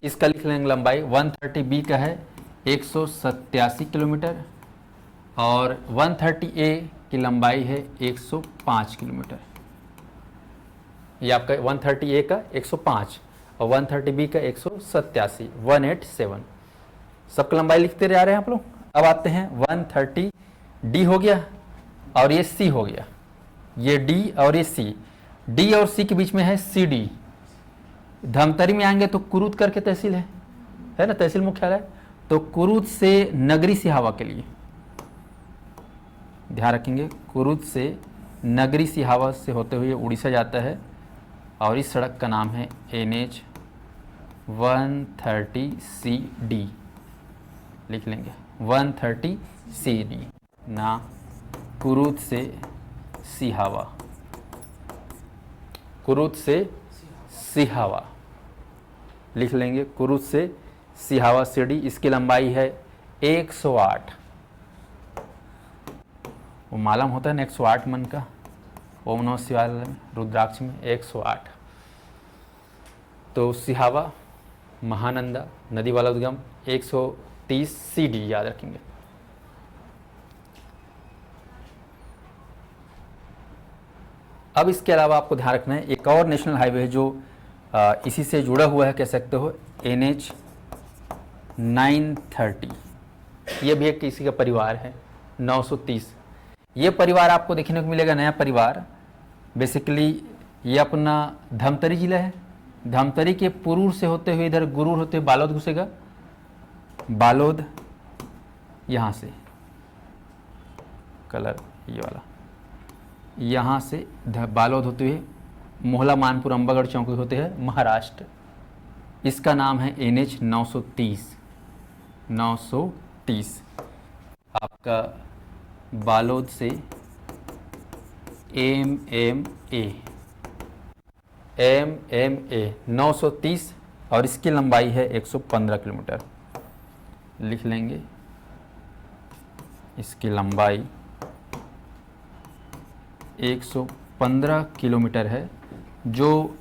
इसका लिख लेंगे लंबाई 130B का है 187 किलोमीटर और 130A की लंबाई है 105 किलोमीटर। ये आपका 130A का 105 और 130B का 187, 187। सबका लंबाई लिखते जा रहे हैं आप लोग। अब आते हैं 130D हो गया और ये C हो गया, ये D और ये C। D और C के बीच में है CD। धमतरी में आएंगे तो कुरुद करके तहसील है ना, तहसील मुख्यालय। तो कुरुद से नगरी सिहावा के लिए ध्यान रखेंगे, कुरुद से नगरी सिहावा से होते हुए उड़ीसा जाता है और इस सड़क का नाम है NH 130CD। लिख लेंगे 130CD ना, कुरुद से सिहावा, कुरुद से सिहावा लिख लेंगे, कुरुद से सिहावा CD। इसकी लंबाई है 108। वो मालूम होता है ना 108 मन का, ओम नमः शिवाय में रुद्राक्ष में 108। तो सिहावा महानंदा नदी वाला उद्गम 130CD याद रखेंगे। अब इसके अलावा आपको ध्यान रखना है एक और नेशनल हाईवे है जो इसी से जुड़ा हुआ है, कह सकते हो, NH 930। ये भी एक किसी का परिवार है 930। ये परिवार आपको देखने को मिलेगा, नया परिवार। बेसिकली ये अपना धमतरी जिला है, धमतरी के पुरूर से होते हुए इधर गुरूर होते हुए बालोद घुसेगा, बालोद यहाँ से कलर ये वाला, यहाँ से बालोद होते हुए मोहला मानपुर अंबागढ़ चौक होते हैं महाराष्ट्र। इसका नाम है NH 930। 930 आपका बालोद से MMA 930 और इसकी लंबाई है 115 किलोमीटर। लिख लेंगे इसकी लंबाई 115 किलोमीटर है, जो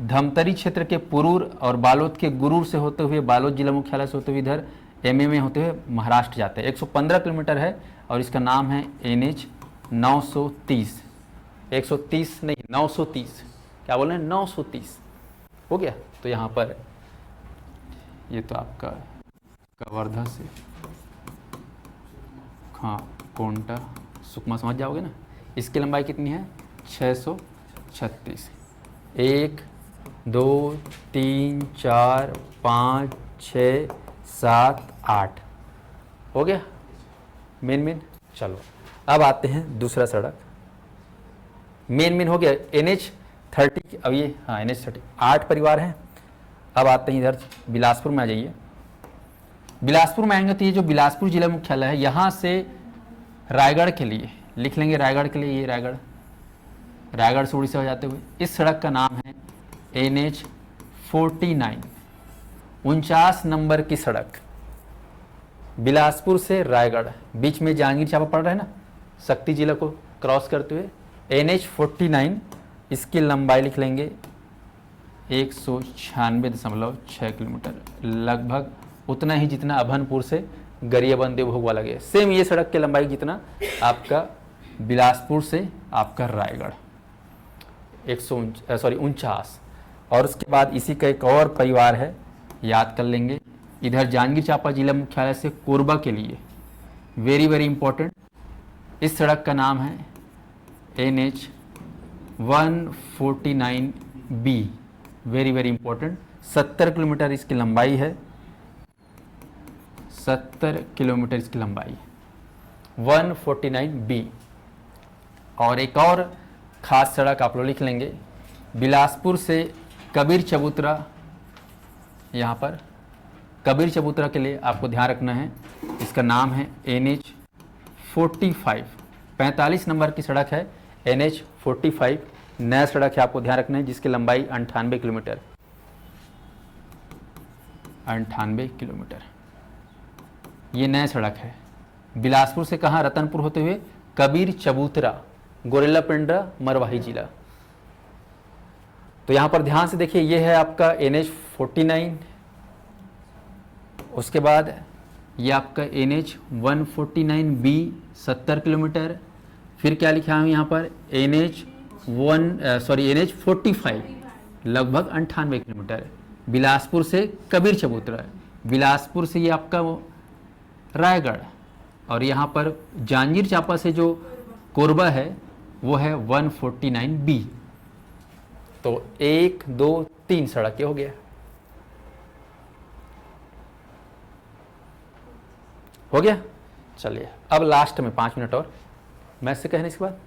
धमतरी क्षेत्र के पुरूर और बालोद के गुरूर से होते हुए, बालोद जिला मुख्यालय से होते हुए इधर MMA होते हुए महाराष्ट्र जाते हैं। 115 किलोमीटर है और इसका नाम है NH 930। 130 नहीं, 930। क्या बोल रहे हैं? 930 हो गया। तो यहाँ पर ये तो आपका कवर्धा से हाँ कोंटा सुकमा समझ जाओगे ना। इसकी लंबाई कितनी है 636। 1 2 3 4 5 6 7 8 हो गया मेन। चलो अब आते हैं दूसरा सड़क। मेन हो गया NH30। अब ये हाँ NH30 8 परिवार हैं। अब आते हैं इधर बिलासपुर में आ जाइए। बिलासपुर में आएंगे तो ये जो बिलासपुर जिला मुख्यालय है यहाँ से रायगढ़ के लिए लिख लेंगे। रायगढ़ के लिए ये रायगढ़ से उड़ीसा हो जाते हुए इस सड़क का नाम है NH49। 49 नंबर की सड़क बिलासपुर से रायगढ़, बीच में जांजगीर चांपा पड़ रहा है ना, शक्ति जिला को क्रॉस करते हुए NH49। इसकी लंबाई लिख लेंगे 196.6 किलोमीटर, लगभग उतना ही जितना अभनपुर से गरियाबंद देवभोग वाला गया। सेम ये सड़क की लंबाई जितना आपका बिलासपुर से आपका रायगढ़ 49। और उसके बाद इसी का एक और परिवार है, याद कर लेंगे। इधर जांजगीर चांपा जिला मुख्यालय से कोरबा के लिए वेरी इंपॉर्टेंट इस सड़क का नाम है NH149B। वेरी इंपॉर्टेंट 70 किलोमीटर इसकी लंबाई है। 70 किलोमीटर इसकी लंबाई 149B। और एक और खास सड़क आप लोग लिख लेंगे बिलासपुर से कबीर चबूतरा। यहाँ पर कबीर चबूतरा के लिए आपको ध्यान रखना है, इसका नाम है NH45। 45 नंबर की सड़क है NH45। नया सड़क है, आपको ध्यान रखना है, जिसकी लंबाई 98 किलोमीटर 98 किलोमीटर। ये नया सड़क है बिलासपुर से कहाँ, रतनपुर होते हुए कबीर चबूतरा, गोरेला पिंडरा, मरवाही जिला। तो यहाँ पर ध्यान से देखिए, ये है आपका NH49। उसके बाद ये आपका NH149B 70 किलोमीटर। फिर क्या लिखा है यहाँ पर NH45 लगभग 98 किलोमीटर। बिलासपुर से कबीर चबूतरा, बिलासपुर से ये आपका रायगढ़, और यहाँ पर जांजगीर चांपा से जो कोरबा है वो है 149B। तो 1 2 3 सड़कें हो गया। चलिए अब लास्ट में 5 मिनट और मैथ्स से कहने के बाद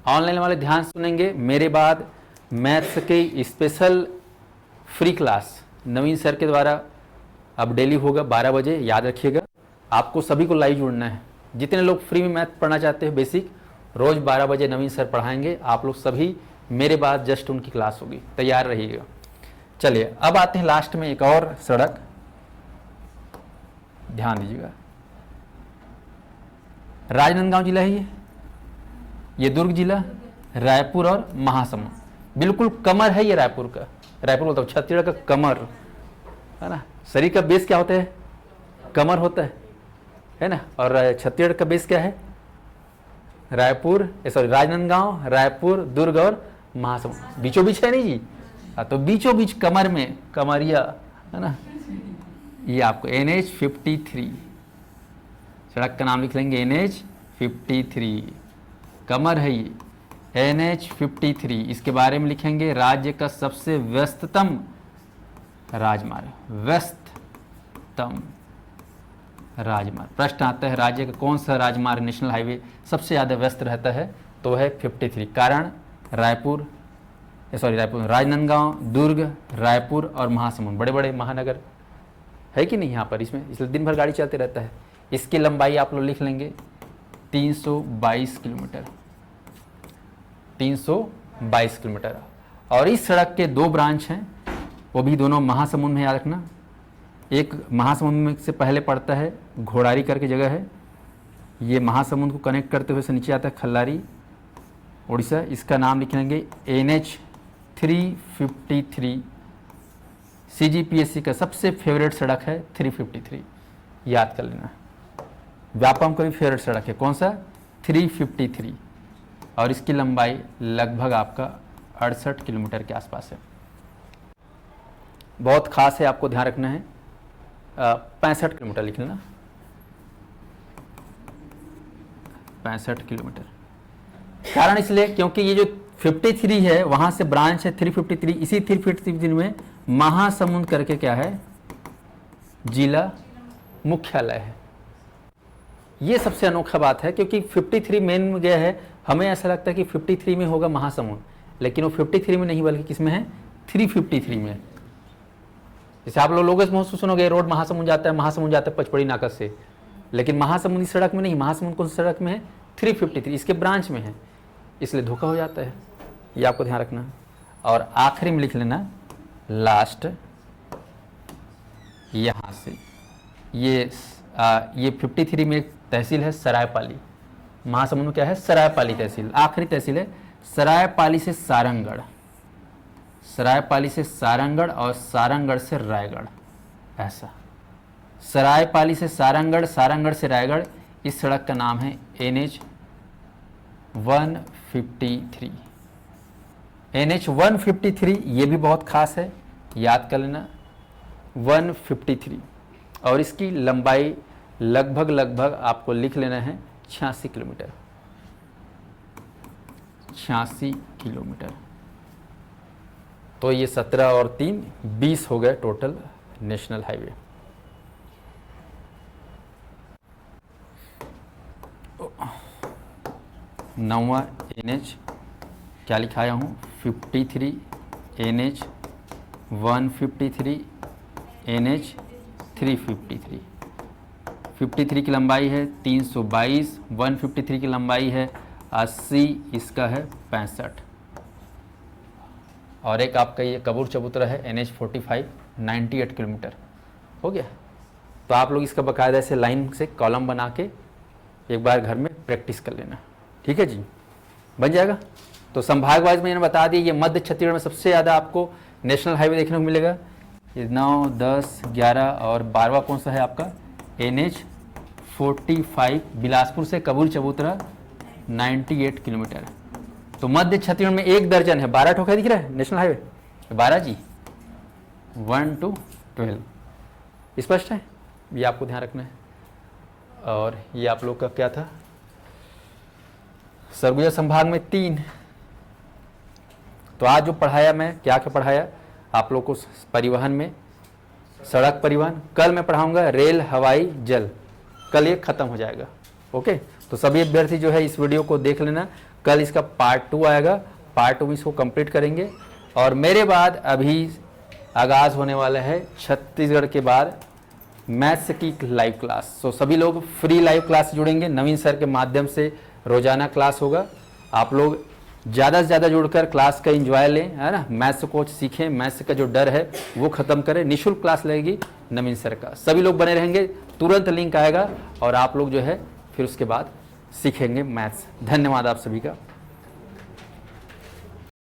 ऑनलाइन वाले ध्यान सुनेंगे। मेरे बाद मैथ्स की स्पेशल फ्री क्लास नवीन सर के द्वारा अब डेली होगा 12 बजे, याद रखिएगा। आपको सभी को लाइव जुड़ना है। जितने लोग फ्री में मैथ पढ़ना चाहते हैं बेसिक, रोज 12 बजे नवीन सर पढ़ाएंगे। आप लोग सभी मेरे बाद जस्ट उनकी क्लास होगी, तैयार रहिएगा। चलिए अब आते हैं लास्ट में एक और सड़क, ध्यान दीजिएगा। राजनांदगांव जिला है ये दुर्ग जिला, रायपुर और महासमुंद, बिल्कुल कमर है ये रायपुर का। रायपुर बोलता हूँ, छत्तीसगढ़ का कमर है ना। शरीर का बेस क्या होता है, कमर होता है ना। और छत्तीसगढ़ का बेस क्या है, राजनांदगांव, रायपुर, दुर्ग और महासमुंद। बीचों बीच है नहीं जी, तो बीचों बीच कमर में कमरिया है ना। ये आपको NH53 सड़क का नाम लिख लेंगे, NH53 कमर है ये NH53। इसके बारे में लिखेंगे राज्य का सबसे व्यस्ततम राजमार्ग, व्यस्ततम राजमार्ग। प्रश्न आता है राज्य का कौन सा राजमार्ग, नेशनल हाईवे सबसे ज़्यादा व्यस्त रहता है, तो है 53। कारण राजनांदगांव, दुर्ग, रायपुर और महासमुंद बड़े बड़े महानगर है कि नहीं यहाँ पर, इसमें इसलिए दिन भर गाड़ी चलते रहता है। इसकी लंबाई आप लोग लिख लेंगे 322 किलोमीटर, 322 किलोमीटर। और इस सड़क के 2 ब्रांच हैं, वो भी दोनों महासमुंद में, याद रखना। एक महासमुंद में से पहले पड़ता है घोड़ारी करके जगह है, ये महासमुंद को कनेक्ट करते हुए से नीचे आता है खल्लारी, उड़ीसा। इसका नाम लिख लेंगे NH353। CGPSC का सबसे फेवरेट सड़क है 353, याद कर लेना। व्यापम का भी फेवरेट सड़क है, कौन सा, 353। और इसकी लंबाई लगभग आपका 68 किलोमीटर के आसपास है। बहुत खास है, आपको ध्यान रखना है। 65 किलोमीटर लिख लेना, 65 किलोमीटर। कारण इसलिए क्योंकि ये जो 53 है वहां से ब्रांच है 353, इसी 353 में महासमुंद करके क्या है, जिला मुख्यालय है। ये सबसे अनोखा बात है क्योंकि 53 मेन में गया है, हमें ऐसा लगता है कि 53 में होगा महासमुंद, लेकिन वो 53 में नहीं बल्कि किसमें है, 353 में। जैसे आप लोग महसूस सुनोगे रोड महासमुंद जाता है पचपड़ी नाका से, लेकिन महासमुंद इस सड़क में नहीं, महासमुंद कौन सी सड़क में है, 353, इसके ब्रांच में है, इसलिए धोखा हो जाता है, ये आपको ध्यान रखना है। और आखिरी में लिख लेना लास्ट, यहाँ से ये 53 में एक तहसील है सरायपाली, महासमुंद में क्या है, सरायपाली तहसील, आखिरी तहसील है। सरायपाली से सारंगगढ़, सरायपाली से सारंगगढ़ और सारंगगढ़ से रायगढ़, ऐसा सरायपाली से सारंगगढ़, सारंगगढ़ से रायगढ़, इस सड़क का नाम है NH 153। NH 153 ये भी बहुत खास है, याद कर लेना 153, और इसकी लंबाई लगभग आपको लिख लेना है 86 किलोमीटर, 86 किलोमीटर। तो ये 17 और 3 20 हो गए टोटल नेशनल हाईवे। नौवां NH क्या लिखाया हूँ, 53, NH 153, NH 353। 53 की लंबाई है 322, 153 की लंबाई है 80, इसका है 65। और एक आपका ये कबूर चबूतरा है NH 45, 98 किलोमीटर हो गया। तो आप लोग इसका बाकायदा से लाइन से कॉलम बना के एक बार घर में प्रैक्टिस कर लेना, ठीक है जी, बन जाएगा। तो संभाग वाइज मैंने बता दिया, ये मध्य छत्तीसगढ़ में सबसे ज़्यादा आपको नेशनल हाईवे देखने को मिलेगा। 9, 10, 11 और 12वां कौन सा है आपका, NH 45, बिलासपुर से कबूर चबूतरा 98 किलोमीटर। तो मध्य छत्तीसगढ़ में 1 दर्जन है, 12 ठोका दिख रहा है नेशनल हाईवे, 12 जी, 1 to 12, स्पष्ट है, ये आपको ध्यान रखना है। और ये आप लोग का क्या था, सरगुजा संभाग में 3। तो आज जो पढ़ाया मैं, क्या क्या पढ़ाया आप लोग को, परिवहन में सड़क परिवहन, कल मैं पढ़ाऊंगा रेल हवाई जल, कल ये खत्म हो जाएगा। ओके, तो सभी अभ्यर्थी जो है इस वीडियो को देख लेना, कल इसका पार्ट 2 आएगा, पार्ट 2 में इसको कंप्लीट करेंगे। और मेरे बाद अभी आगाज़ होने वाला है छत्तीसगढ़ के बाद मैथ्स की लाइव क्लास। सो सभी लोग फ्री लाइव क्लास जुड़ेंगे, नवीन सर के माध्यम से रोजाना क्लास होगा। आप लोग ज़्यादा से ज़्यादा जुड़कर क्लास का एंजॉय लें, है ना, मैथ्स कोच सीखें, मैथ्स का जो डर है वो ख़त्म करें। निःशुल्क क्लास लगेगी नवीन सर का, सभी लोग बने रहेंगे, तुरंत लिंक आएगा और आप लोग जो है फिर उसके बाद सीखेंगे मैथ्स। धन्यवाद आप सभी का।